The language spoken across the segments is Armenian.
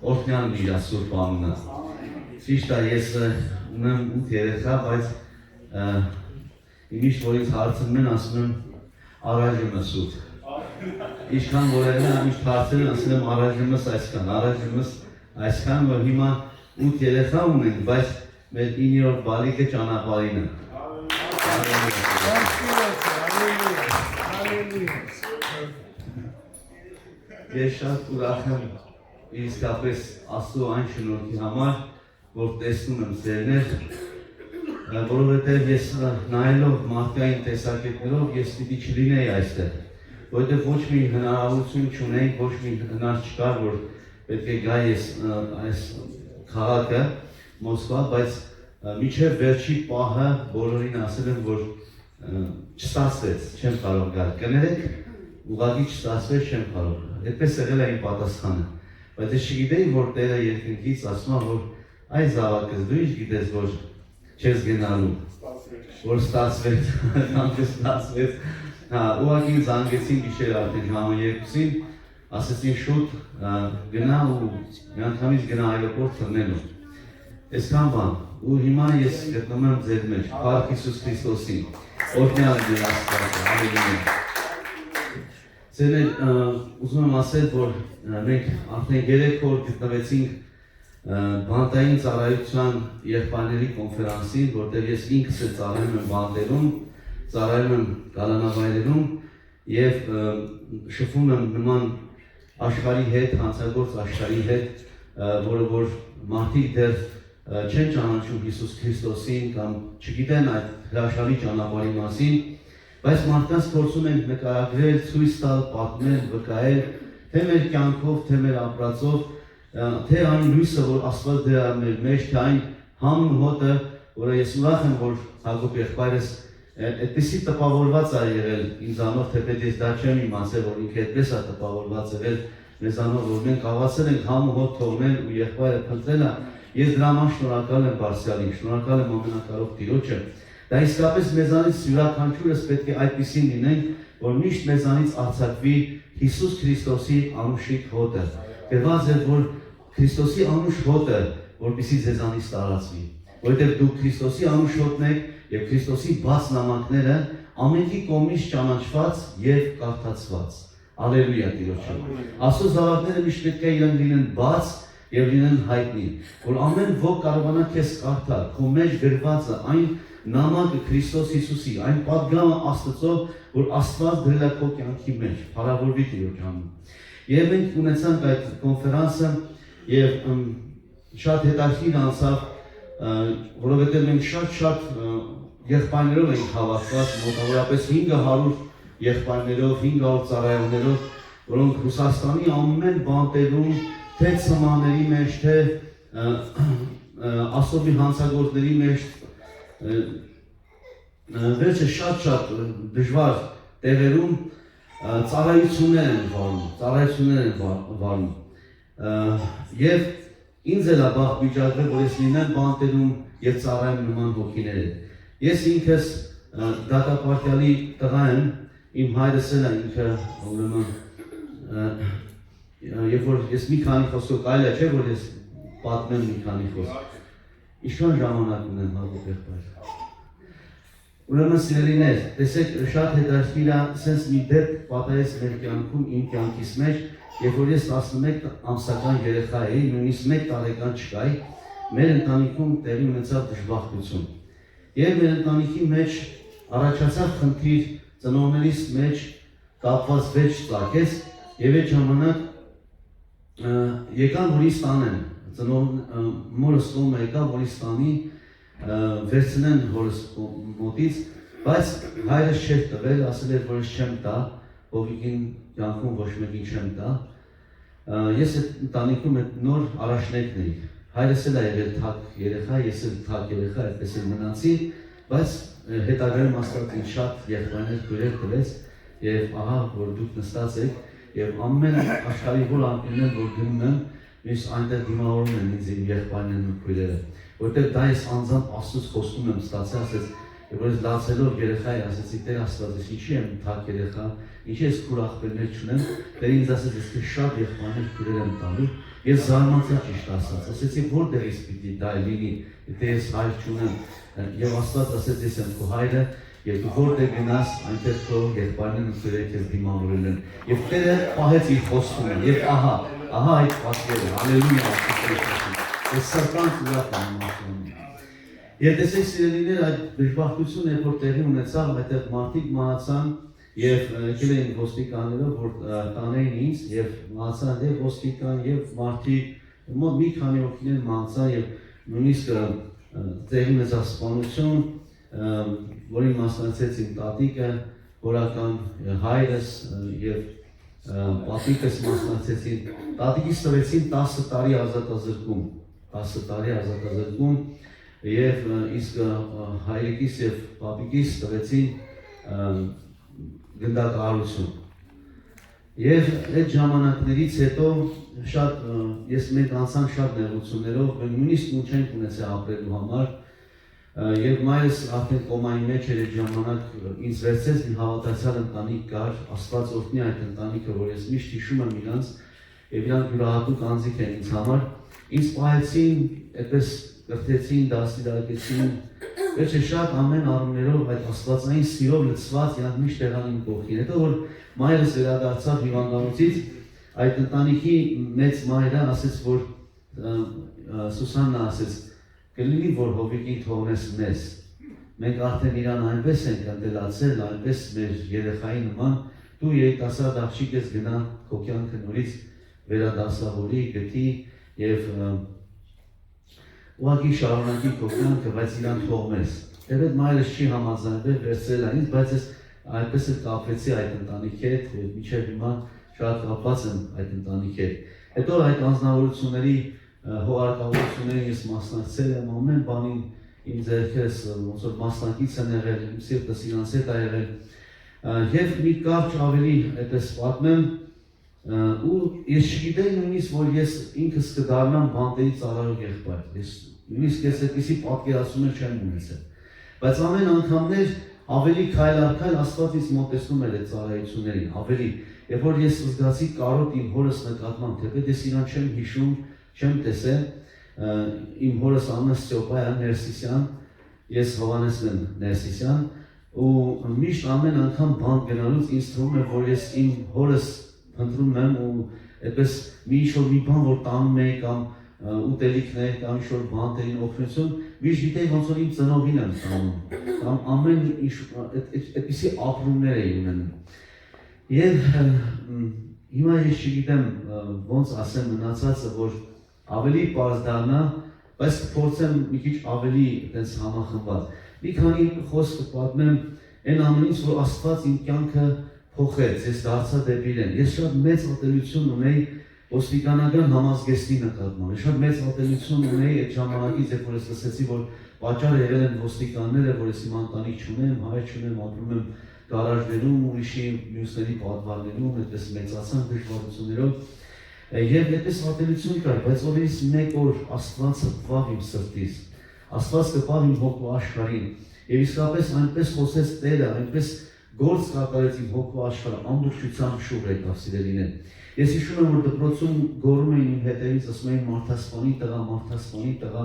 օրհնյալն իր Սուրբ անունը։ Ճիշտ է, ես ունեմ 8 երեխա, բայց միշտ որ ինձ հարցնում են, ասում եմ առայժմս 8։ Ինչքան որ եղել միշտ հարցել են, ասում եմ առայժմս այսքան, առայժմս այսքան, որ հիմա 8 երեխա ունենք, բայց մեր 9-րդ բալիկը ճանապարհին է։ Ես շատ ուրախ եմ իսկապես Աստծո այն շնորհքի համար, որ տեսնում եմ ձերներ, որովհետև ես նայելով մարդկային տեսակետներով ես պիտի չլինեի այստեղ, որովհետև ոչ մի հնարավորություն չունեի, ոչ մի հնար չկար, որ պետք է գա ես այս քաղաքը Մոսկվա, բայց մինչև վերջի պահը բոլորին ասել եմ, որ չստացվեց, չեմ կարող գալ, կներեք, ուղղակի չստացվեց, չեմ կարող գալ, այդպես եղել է իմ պատասխանը, բայց ես չգիտեի, որ Տերը երկնքից ասում է, որ այ զավակս, դու ինչ գիտես, որ չես գնալու, որ ստացվեց, կամքը ստացվեց, ուղղակի զանգեցին գիշեր արդեն ժամը 2-ին, ասեցին շուտ գնա ու միանգամից գնա այլոպորտ թռնելու, այսքան բան, ու հիմա ես գտնում եմ ձեր մեջ, Փառք Հիսուս Քրիստոսին, օրհնյալ է Աստված, Հալելույա։ Ձեր ուզում եմ ասել, որ մենք արդեն 3 օր գտնվեցինք բանտային ծառայության եղբայրների կոնֆերանսին, որտեղ ես ինքս էլ ծառայում եմ բանտերում, ծառայում եմ կալանավայրերում եւ շփվում եմ նման աշխարհի հետ, հանցագործ աշխարհի հետ, որը որ մարդիկ դեռ չեն ճանաչում Հիսուս Քրիստոսին կամ չգիտեն այդ հրաշալի ճանապարհի մասին, բայց մարդկանց փորձում ենք նկարագրել, ցույց տալ, պատմել, վկայել, թե մեր կյանքով, թե մեր ապրածով, թե այն լույսը, որ Աստված դրել է մեր մեջ, թե այն համն ու հոտը, որը ես ուրախ եմ, որ Հակոբ եղբայրս այդպեսի տպավորված է եղել ինձանով, թեպետ ես դա չեմ իմացել, որ ինքը այդպես է տպավորված եղել մեզանով, որ մենք կարողացել ենք համ ու հոտ թողնել ու եղբայրը փնտրել է, ես դրա համար շնորհակալ եմ Բարձրյալին, շնորհակալ եմ ամենակարող Տիրոջը։ Դա իսկապես մեզանից յուրաքանչյուրս պետք է այդպեսին լինենք, որ միշտ մեզանից արձակվի Հիսուս Քրիստոսի անուշիկ հոտը։ Գրված է, որ Քրիստոսի անուշ հոտը, որպեսզի ձեզանից տարածվի, որովհետև դուք Քրիստոսի անուշ հոտն եք եւ Քրիստոսի բաց նամակները ամենքի կողմից ճանաչված եւ կարդացված։ Ալելույա Տիրոջը։ Աստծո զավակները միշտ պետք է իրենք լինեն բաց եւ լինեն հայտնի, որ ամեն ոք կարողանա քեզ կարդալ, քո մեջ գրվածը այն նամակը Քրիստոս Հիսուսի, այն պատգամը Աստծո, որ Աստված դրել է քո կյանքի մեջ, փառավորվի Տիրոջ անունը։ Եվ մենք ունեցանք այդ կոնֆերանսը եւ շատ հետաքրքիր անցավ, որովհետեւ մենք շատ եղբայրներով ենք հավաքված, մոտավորապես 500 եղբայրներով, 500 ծառայողներով, որոնք Ռուսաստանի ամեն բանտերում, թե ծմաների մեջ, թե ասոբի հանցագործների մեջ, վերջը շատ դժվար տեղերում ծառայություններ են վարում, եւ ինձ էլ է բախտ վիճակվել, որ ես լինեմ բանտերում եւ ծառայեմ նման հոգիները։ Ես ինքս դատապարտյալի տղա եմ, իմ հայրս էլ է ինքը ուրեմն երբ որ ես մի քանի խոսքով կարելի է չէ, որ ես պատմեմ մի քանի խոսք։ Ինչքան ժամանակ ունեմ Հակոբ եղբայր։ Ուրեմն սիրելիներ, տեսեք շատ հետաքրքիր է, sense մի դեպք պատահեց մեր կյանքում, իմ կյանքիս մեջ, երբ որ ես 11 ամսական երեխա էի, նույնիսկ 1 տարեկան չկայի, մեր ընտանիքում տեղի ունեցավ դժբախտություն։ Եվ մեր ընտանիքի մեջ առաջացավ խնդիր, ծնողներիս մեջ կապված վեճ ծագեց, եւ այդ ժամանակ եկան որ ինձ տանեն, մորս կողմը եկավ որ ինձ տանի, վերցնեն հորս մոտից, բայց հայրս չէր տվել, ասել էր որ ես չեմ տա, հովիկին կյանքում ոչ մեկին չեմ տա։ Ես այդ ընտանիքում այդ նոր առաջնեկն էի, հայրս էլ է եղել թակ երեխա, ես էլ թակ երեխա, այդպես էլ մնացի, բայց հետագայում Աստված ինձ շատ եղբայրներ քույրեր տվեց եւ ահա որ դուք նստած եք եւ ամեն աշխարհի որ անկյուններ որ գնում եմ, միշտ այնտեղ դիմավորում են ինձ իմ եղբայրներն ու քույրերը, որտեղ դա ես անձամբ Աստծուց խոսում եմ ստացել, ասեց, եւ որ ես լացելով երեխա էի, ասեցի Տեր Աստված, ես ինչի եմ թակ երեխա, ինչի ես քուր աղբերներ չունեմ, Տերը ինձ ասեց, ես շատ եղբայրներ քույրեր եմ տալու, Ես զարմացա ճիշտ ասած, ասեցի որտեղից պիտի դա լինի, եթե ես հայր չունեմ, եւ Աստված ասեց ես եմ քո հայրը, եւ դու որտեղ գնաս, այնտեղ քո եղբայրներն ու քույրերը քեզ դիմավորել են։ Եվ Տերը պահեց իր խոստումը, եւ ահա այդ պատկերը, հալելույա Աստծո։ Ես սրտանց ուրախ եմ։ Եվ տեսեք սիրելիներ, այդ դժբախտությունը որ տեղի ունեցավ, այդտեղ մարդիկ մահացան եւ եկել էին ոստիկանները, որ տանեին ինձ եւ մահացան եւ ոստիկան եւ մարդիկ մի քանի օգիներ մահացան եւ նույնիսկ տեղի մեծասպանություն, որին մասնակցեց իմ տատիկը, հորական հայրս եւ պատիկս մասնակցեցին, տատիկիս տվեցին 10 տարի ազատազրկում, 10 տարի ազատազրկում եւ իսկ հայրիկիս եւ պապիկիս տվեցին գնդակահարություն։ Եվ այդ ժամանակներից հետո շատ մենք անցանք շատ նեղություններով, նույնիսկ ու չենք ունեցել ապրելու համար, եւ մայրս արդեն կոմայի մեջ էր այդ ժամանակ ինձ վերցրեց մի հավատացյալ ընտանիք կար, Աստված օրհնի այդ ընտանիքը, որ ես միշտ հիշում եմ իրանց եւ իրանք յուրահատուկ անձիկ են ինձ համար, ինձ պահեցին, այդպես կրթեցին, դաստիարակեցին, վերջը շատ ամեն առումներով այդ աստվածային սիրով լցված իրանք միշտ եղան իմ կողքին։ Հետո որ մայրս վերադարձավ հիվանդանոցից, այդ ընտանիքի մեծ մայրը ասեց, որ Սուսաննա ասեց, կլինի որ հովիկին թողնես մեզ, մենք արդեն իրան այնպես ենք ընտելացել, այնպես մեր երեխայի նման, դու երիտասարդ աղջիկ ես, գնա քո կյանքը նորից վերադասավորի, գտի եւ ուղղակի շարունակի քո կյանքը, բայց իրան թողնես։ Եվ այդ մայրս չի համաձայնվել, վերցրել այն ինձ, բայց ես այնպես էլ կապվեցի այդ ընտանիքի հետ եւ մինչեւ հիմա շատ կապված եմ այդ ընտանիքի հետ։ Հետո այդ անձնավորությունների հողարկավորություններին ես մասնակցել եմ, ամեն բանին իմ ձեռքերս ոնց որ մասնակից են եղել, իմ սիրտս իրանց հետ է եղել։ Եվ մի կարճ ավելի այդպես պատմեմ, ու ես չգիտեի նույնիսկ որ ես ինքս կդառնամ բանտերի ծառայող եղբայր։ Ես նույնիսկ ես այդպիսի պատկերացումներ չեմ ունեցել։ Բայց ամեն անգամներ ավելի քայլ առ քայլ Աստված ինձ մոտեցնում էր այդ ծառայություններին, ավելի։ Երբ որ ես զգացի կարոտ իմ հորս նկատմամբ, թեպետ ես իրան չեմ հիշում, չեմ տեսել, իմ հորս անունը Ստեփան Ներսիսյան, ես Հովհաննես եմ Ներսիսյան, ու միշտ ամեն անգամ բանտ գնալուց ինձ թվում է որ ես իմ հորս ընտրում եմ ու այդպես մի բան որ տանում էի կամ ուտելիքներ կամ ինչ-որ բանտերին օգնություն, միշտ գիտեի ոնց որ իմ ծնողին եմ տանում, կամ ամեն ինչ այդպիսի ապրումներ էի ունենում։ Եվ հիմա ես չգիտեմ ոնց ասեմ մնացածը, որ ավելի պարզ դառնա, բայց փորձեմ մի քիչ ավելի այդպես համախմբված։ Մի քանի խոսք պատմեմ այն ամենից, որ Աստված իմ կյանքը փոխեց, ես դարձա դեպի իրեն։ Ես շատ մեծ ատելություն ունեի ոստիկանական համազգեստի նկատմամբ։ Շատ մեծ ատելություն ունեի այդ ժամանակից, երբ որ ես լսեցի, որ պատճառը եղել են ոստիկանները, որ ես իմ ընտանիք չունեմ, հայր չունեմ, ապրում եմ գարաժներում, ուրիշի մյուսների պատվարներում, այդպես մեծացան դժվարություններով։ Եվ այդպես ատելություն կար, բայց օրից մեկ օր Աստված հպավ իմ սրտից, Աստված կպավ իմ հոգու աշխարհին, եւ իսկապես այնպես խոսեց Տերը, այնպես գործ կատարեց իմ հոգու աշխարհը, ամբողջությամբ շուռ եկավ սիրելիներ։ Ես հիշում եմ, որ դպրոցում գոռում էին իմ հետևից, ասում էին մարդասպանի տղա,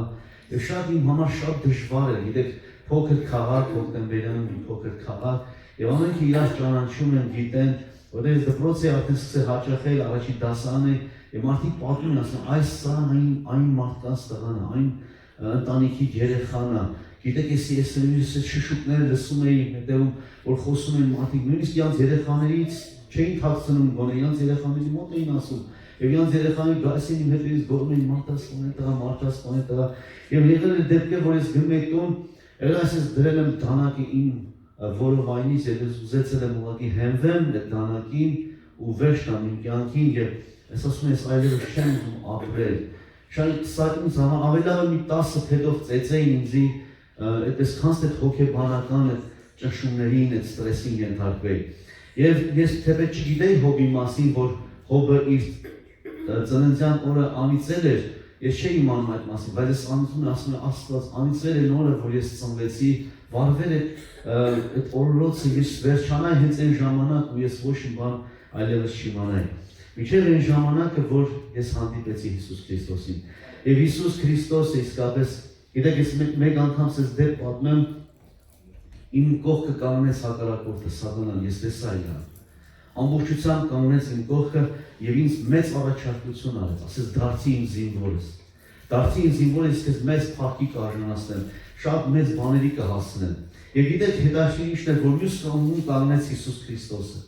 եւ շատ իմ համար շատ դժվար էր, գիտեք, փոքր քաղաք, Հոկտեմբերյան մի փոքր քաղաք, եւ ամենքը իրար ճանաչում են, գիտեն, որտեղ ես դպրոցի արդեն սկսել հաճախել, առաջին դասարան է, եւ մարդիկ պատմում են, ասում, այս սան այն մարդկանց տղան է, այն ընտանիքի երեխան է։ Գիտեք, ես շշուկներ լսում էի հետևում, որ խոսում են մարդիկ, նույնիսկ իրանց երեխաներից չէին թաքցնում գոնե, իրանց երեխաների մոտ էին ասում, եւ իրանց երեխաների գալիս էին իմ հետևից գոռում էին մարդասպանի տղա, եւ եղել է դեպքեր, որ ես գնում եք տուն, ես դրել եմ դանակը իմ որովայնից եւ ես ուզեցել եմ ուղղակի հենվեմ այդ դանակին ու վերջ տամ իմ կյանքին եւ ես ասում եմ այլևս չեմ ուզում ապրել։ Շատ սա ինձ ավելի լավ մի 10 փետով ծեծեին ինձի այդպես քանց այդ հոգեբանական այդ ճնշումներին, այդ ստրեսին ենթարկվեի։ Եվ ես թեպետ չգիտեի հոբի մասին, որ հոբը իր ծննդյան օրը անիծել էր, ես չէի իմանում այդ մասին, բայց ես անիծում եմ, ասում եմ Աստված, անիծել են օրը, որ ես ծնվեցի, վարվել այդ օրորոցը, ես վերջանայի հենց այն ժամանակ ու ես ոչ մի բան այլևս չիմանայի։ Մինչև այն ժամանակը, որ ես հանդիպեցի Հիսուս Քրիստոսին։ Եվ Հիսուս Քրիստոսը իսկապես, գիտեք, ես մեկ անգամ ես դեպ պատմեմ, իմ կողքը կանգնեց հակառակորդը Սատանան, ես տեսա իրան։ Ամբողջությամբ կանգնեց իմ կողքը եւ ինձ մեծ առաջարկություն արեց, ասես դարձի իմ զինվորս։ Դարձի իմ զինվորս, ես մեծ փառքի կարժանացնեմ, շատ մեծ բաների կհասնեմ։ Եվ գիտեք, հետաքրքիր ինչն է, որ մյուս կողմում կանգնեց Հիսուս Քրիստոսը։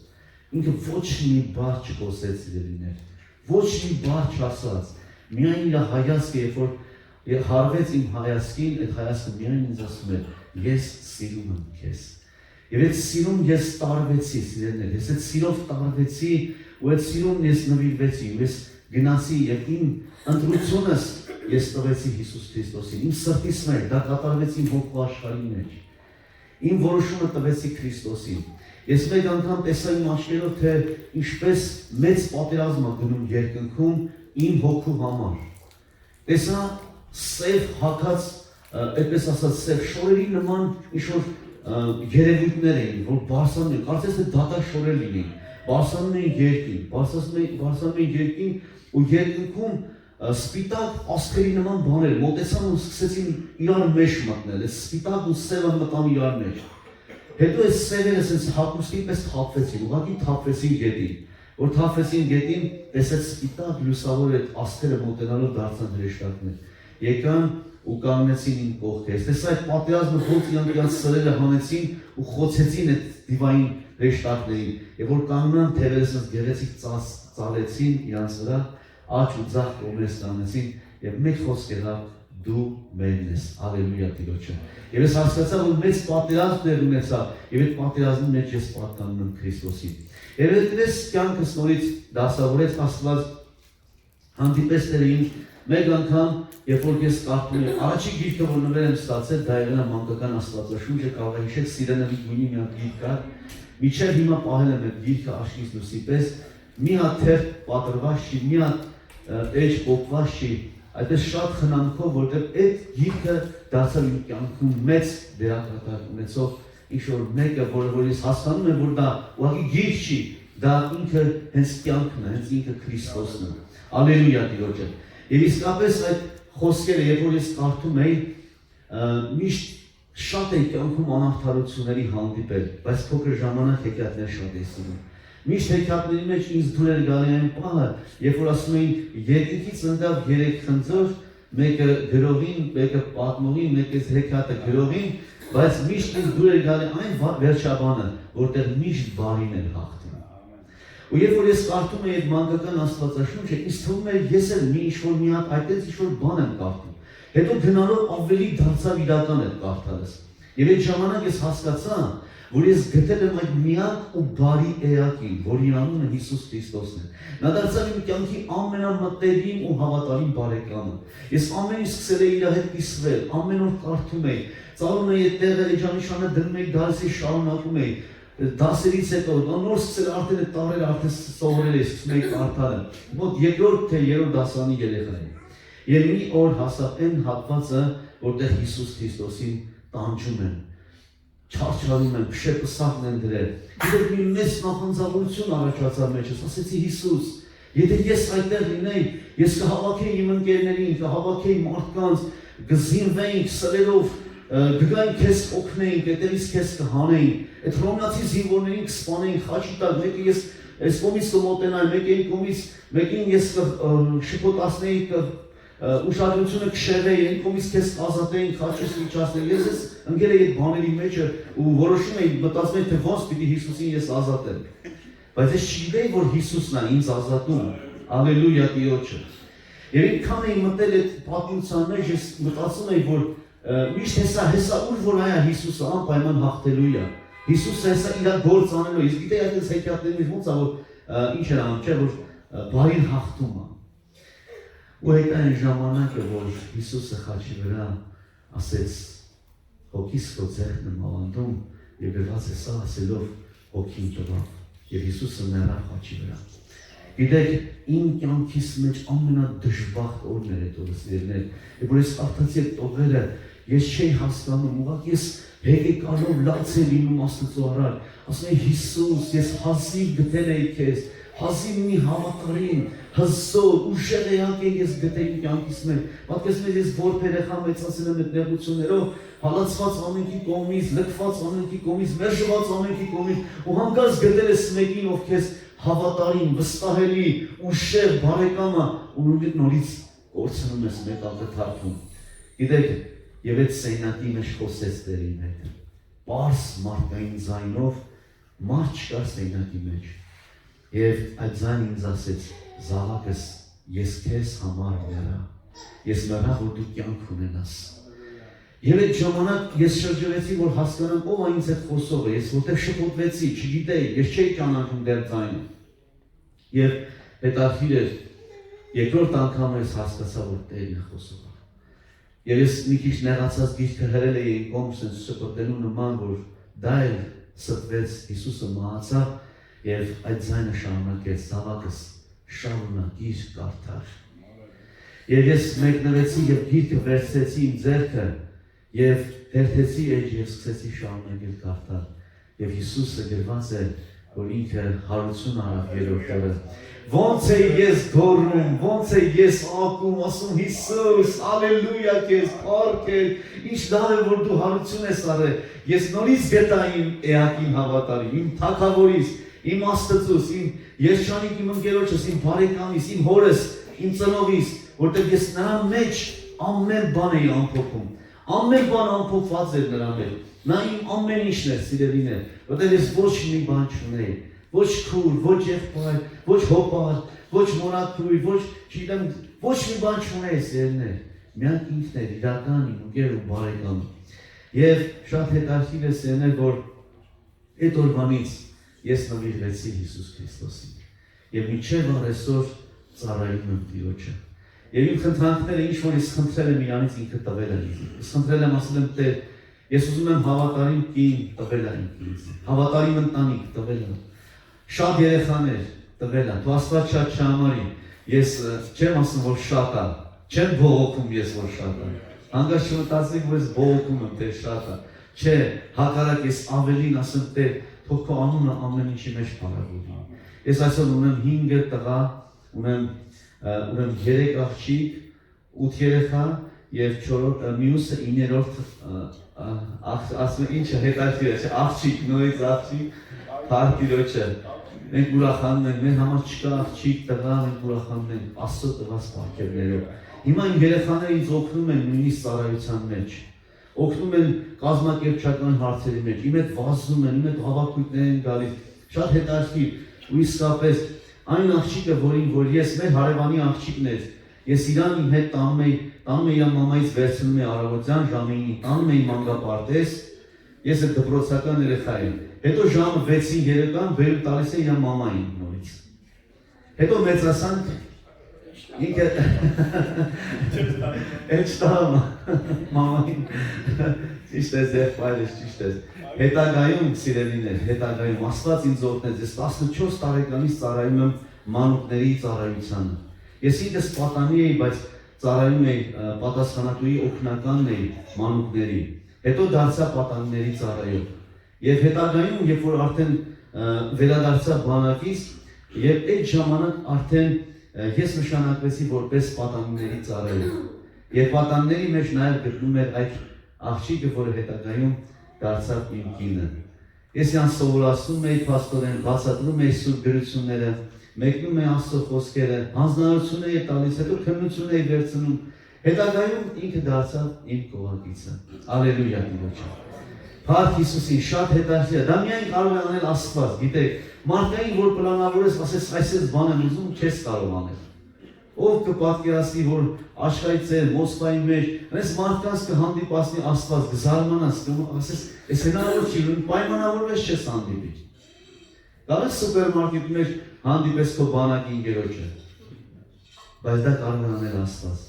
Ինքը ոչ մի բառ չխոսեց իրեններ, ոչ մի բառ չասաց։ Միայն իր հայացքը, երբ որ հարվեց իմ հայացքին, այդ հայացքը միայն ինձ ասում էր. ես սիրում եմ քեզ։ Եվ այդ սիրում ես տարվեցի, սիրելիներ, ես այդ սիրով տարվեցի ու այդ սիրում ես նվիրվեցի, ես գնացի եւ իմ ընտրությունս ես տվեցի Հիսուս Քրիստոսին, իմ սրտիս մեջ, դա կատարվեց իմ հոգու աշխարհի մեջ։ Իմ որոշումը տվեցի Քրիստոսին։ Ես մեկ անգամ տեսա իմ աչքերով, թե ինչպես մեծ պատերազմ է գնում երկնքում իմ հոգու համար։ Տեսա սև հագած, այդպես ասած, սև շորերի նման ինչ-որ երևույթներ էին, որ բարձրանում էին, կարծես թե դատարկ շորեր լինեին, բարձրանում էին երկին, բարձրանում էին երկին ու երկնքում սպիտակ աստղերի նման բաներ, մոտեցան ու սկսեցին իրար մեջ մտնել, այս սպիտակ ու սևը մտան իրար մեջ։ Հետո այս սևերը ասենց հագուստի պես թափվեցին, ուղղակի թափվեցին գետին, որ թափվեցին գետին, տեսած սպիտակ լուսավոր այդ աստղերը մոտենալով դարձան հրեշտակներ։ Եկան ու կանգնեցին իմ կողքը։ Ես տեսա այդ պատերազմը ոնց իրանք սրերը հանեցին ու խոցեցին այդ դիվային հրեշտակներին, եւ որ կանգնան թևերս գեղեցիկ ծալեցին իրանց վրա, աջ ու ձախ կողմերս կանգնեցին եւ մեկ խոսք եղավ դու մերն ես, հալելույա Տիրոջը։ Եվ ես հասկացա, որ մեծ պատերազմներ ունեցա եւ այդ պատերազմի մեջ ես պատկանում եմ Քրիստոսին։ Եվ այդպես կյանքս նորից դասավորեց Աստված հանդիպես դերին մեկ անգամ, երբ որ ես կարդում եմ առաջին գիրքը, որ նվեր եմ ստացել, դա եղել է մանկական Աստվածաշունչը, կարող է հիշել Սիրենովի գույնի մի հատ գիրք կար, մինչև հիմա պահել եմ այդ գիրքը աշխից լուսի պես, մի հատ թերթ պատրված չի, մի հատ էջ կոպված չի, այդպես շատ խնամքով, որտեղ այդ գիրքը դարձավ իմ կյանքում մեծ դերակատար ունեցող ինչ-որ մեկը, որ ես հասկանում եմ, որ դա ուղղակի գիրք չի, դա ինքը հենց կյանքն է, հենց ինքը Քրիստոսն է։ Ալելույա Տիրոջը։ Եվ իսկապես այդ խոսքերը, երբ որ ես կարդում էի, միշտ շատ էի կյանքում անարդարությունների հանդիպել, բայց փոքր ժամանակ հեքիաթներ շատ էի սիրում։ Միշտ հեքիաթների մեջ ինձ դուր էր գալի այն պահը, երբ որ ասում էին երկինքից ընկավ 3 խնձոր, մեկը գրողին, մեկը պատմողին, մեկը հեքիաթը գրողին, բայց միշտ ինձ դուր էր գալի այն վերջաբանը, որտեղ միշտ բարին էր հաղթում։ Ու երբ որ ես կարդում էի այդ մանկական Աստվածաշունչը, ինձ թվում էր ես էլ մի ինչ-որ մի հատ այդպես ինչ-որ բան եմ կարդում։ Հետո գնալով ավելի դարձավ իրական այդ կարդալս։ Եվ այդ ժամանակ ես հասկացա, որ ես գտել եմ այդ միակ ու բարի էակին, որի անունը Հիսուս Քրիստոսն է։ Նա դարձավ իմ կյանքի ամենամտերիմ ու հավատարիմ բարեկամը։ Ես ամեն ինչ սկսել էի իր հետ կիսվել, ամեն օր կարդում էի, ծալում էի այդ տեղը էջանիշանը դնում էի, դասի շարունակում էի։ Դասերից հետո նոր սկսել արդեն այդ տարերը արդեն սովորել էի, սկսում էի կարդալ։ Մոտ երկրորդ թե երրորդ դասարանի երեխա էի։ Եվ մի օր հասավ այն հատվածը, որտեղ Հիսուս Քրիստոսին տանջում են, չարչարում են, փշեպսակն են դրել։ Գիտեք, մի մեծ նախանձավորություն առաջացավ մեջս, ասեցի Հիսուս, եթե ես այդտեղ լինեի, ես կհավաքեի իմ ընկերներին, կհավաքեի մարդկանց, կզինվեինք սրերով, գգային քեզ օգնեինք, հետևից քեզ կհանեին, այդ հռոմեացի զինվորներին կսպանեին, խաչի տակ, մեկը ես այս կողմից կմոտենայի, մեկին ես շփոթացնեի, ուշադրությունը կշեղեի, այն կողմից քեզ կազատեին, խաչից իջացնեի, ես ընկել էի այդ բաների մեջը ու որոշում էի, մտածում էի, թե ոնց պիտի Հիսուսին ես ազատեմ։ Բայց ես չգիտեի, որ Հիսուսն է ինձ ազատում, ալելույա Տիրոջը։ Եվ ինքան էի մտել այդ պատմության մեջ, ես մտածում էի, որ միշտ հեսա ուր որ այա Հիսուսը անպայման հաղթելու է։ Հիսուսը հեսա իր գործ անելու է։ Իսկ գիտեի այդպես հեքիաթներից ոնց է, որ ինչ էր անում, չէ, որ բարին հաղթում է։ Ու այդ այն ժամանակը, որ Հիսուսը խաչի վրա ասեց հոգիս քո ձեռքն եմ ավանդում եւ գրված է սա ասելով հոգին տվավ եւ Հիսուսը մեռավ խաչի վրա։ Գիտեք, իմ կյանքիս մեջ ամենադժբախտ օրն էր այդ օրը, սիրելիներ, եւ որ ես կարդացի այդ տողերը, ես չէի հասկանում, ուղղակի ես հեկեկալով լաց էր լինում Աստծո առաջ, ասում էի Հիսուս, ես հազիվ գտել էի քեզ, հազիվ մի հավատարիմ, հզոր, ուժեղ էակ ես գտեի կյանքիս մեջ։ Պատկերացնեք ես որբ երեխա մեծացել եմ այդ նեղություններով, հալածված ամենքի կողմից, լքված ամենքի կողմից, մերժված ամենքի կողմից, ու հանկարծ գտել ես մեկին, ով քեզ հավատարիմ, վստահելի, ուժեղ բարեկամը, ու նորից կորցնում ես մեկ աղթարքում։ Գիտեք, եւ այդ սեյնակի մեջ խոսեց Տերին հետ։ Պարզ մարդկային ձայնով մարդ չկար սեյնակի մեջ։ Եվ այդ ձայնը ինձ ասեց. «Զավակս, ես քեզ համար մեռա, ես մեռա, որ դու կյանք ունենաս»։ Եվ այդ ժամանակ ես շրջվեցի, որ հասկանամ ով է ինձ հետ խոսողը, ես որտեղ շփոթվեցի, չգիտեի, ես չէի ճանաչում դեռ ձայնը։ Եվ հետաքրքիր էր, երկրորդ անգամ ես հասկացա, որ Տերն է խոսողը։ Եվ ես մի քիչ նեղացած գիրքը հրել էի կողմ սենց շփոթելու նման, որ դա էլ ստվեց, Հիսուսը մահացավ, եւ այդ ձայնը շարունակեց. «Զավակս, շարունակիր կարդալ»։ Եվ ես մեկնվեցի եւ գիրքը վերցրեցի իմ ձեռքը եւ հերթեցի էջ եւ սկսեցի շարունակել կարդալ։ Եվ Հիսուսը գրված է, որ ինքը հարություն արավ երրորդ օրը։ Ոնց է ես գոռում, ոնց է ես ակում, ասում Հիսուս, ալելույա քեզ, փառքեր, ինչ լավ է որ դու հարություն ես արել։ Ես նորից գտա իմ էակին հավատարիմ, իմ թագավորիս, իմ Աստծուս, իմ երջանիկ իմ ընկերոջս, իմ բարեկամիս, իմ հորս, իմ ծնողիս, որտեղ ես նրա մեջ ամեն բան էի ամփոփում։ Ամեն բան ամփոփված էր նրա մեջ։ Նա իմ ամեն ինչն էր, սիրելիներ, որտեղ ես ոչ մի բան չունեի, ոչ քուր, ոչ եղբայր, ոչ հոպար, ոչ մորաքույր, ոչ չգիտեմ, ոչ մի բան չունեի, սիրելիներ։ Միակ ինքն էր իրական իմ ընկեր ու բարեկամ։ Եվ շատ հետաքրքիր է սիրելիներ, որ այդ օրվանից ես նվիրվեցի Հիսուս Քրիստոսին եւ մինչեւ այսօր ծառայում եմ Տիրոջը։ Եվ իմ խնդրանքները ինչ որ ես խնդրել եմ իրանից ինքը տվել է ինձ։ Ես խնդրել եմ ասել եմ Տեր, ես ուզում եմ հավատարիմ կին տվել է ինձ։ Հավատարիմ ընտանիք տվել է։ Շատ երեխաներ տվել է։ Դու Աստված շատ չհամարի։ Ես չեմ ասում որ շատ է, չեմ բողոքում ես որ շատ է։ Հանկարծ չմտածեք որ ես բողոքում եմ Տեր շատ է։ Չէ, հակառակ ես ավելին ասեմ Տեր, թող քո անունը ամեն ինչի մեջ փառավորվի։ Ես այսօր ունեմ 5 տղա, ունեմ 3 աղջիկ, 8 երեխա եւ 4 մյուսը 9-րդ ասում ինչը հետաքրքիր է, աղջիկ, նորից աղջիկ, Տիրոջը։ Մենք ուրախանում ենք, մեր համար չկա աղջիկ, տղա, մենք ուրախանում ենք Աստծո տված պարգևներով։ Հիմա իմ երեխաները ինձ օգնում են նույնիսկ ծառայության մեջ, օգնում են կազմակերպչական հարցերի մեջ, իմ հետ վազում են, իմ հետ հավաքույթներ են գալիս, շատ հետաքրքիր, ու իսկապես այն աղջիկը, որ ես մեր հարևանի աղջիկն էր, ես իրան իմ հետ տանում էի իր մամայից վերցնում էի առավոտյան ժամը 9, տանում էի մանկապարտեզ, ես այդ դպրոցական երեխա եմ, հետո ժամը 6-ին երեկոյան բերում տալիս էի իր մամային նորից, հետո մեծացանք, ինքը այդ շտարը մամային, ճիշտ ես եղբայրս, ճիշտ ես, հետագայում սիրելիներ, հետագայում Աստված ինձ օրհնեց, ես 14 տարեկանից ծառայում եմ մանուկների ծառայությանը, ես ինքս պատանի էի, բայց ծառայում էի պատասխանատուի օգնականն էի մանուկների, հետո դարձա պատանիների ծառայող, եւ հետագայում, երբ որ արդեն վերադարձա բանակից, եւ այդ ժամանակ արդեն ես նշանակվեցի որպես պատանիների ծառայող, եւ պատանիների մեջ նաեւ գտնում էր այդ աղջիկը, որը հետագայում դարձավ իմ կինը։ Ես յան սովորացնում էի փաստորեն, բացատրում էի սուրբ գրությունները, մեկնում էի Աստծո խոսքերը, հանձնարարություն էի տալիս, հետո քննություն էի վերցնում, հետագայում ինքը դարձավ իմ կողակիցը։ Ալելույա Տիրոջը։ Փառք Հիսուսին, շատ հետաքրքիր է, դա միայն կարող է անել Աստված, գիտեք, մարդկային որ պլանավորես, ասես այսպես բան եմ ուզում, չես կարող անել։ Ով կպատկերացնի, որ աշխարհի ծեր, Մոսկվայի մեջ, այս մարդկանց կհանդիպացնի Աստված, կզարմանաս, ասես, այս հնարավոր չի, պայմանավորվես չես հանդիպի։ Կարող ես սուպերմարկետի մեջ հանդիպես քո բանակի ընկերոջը, բայց դա կարող է անել Աստված։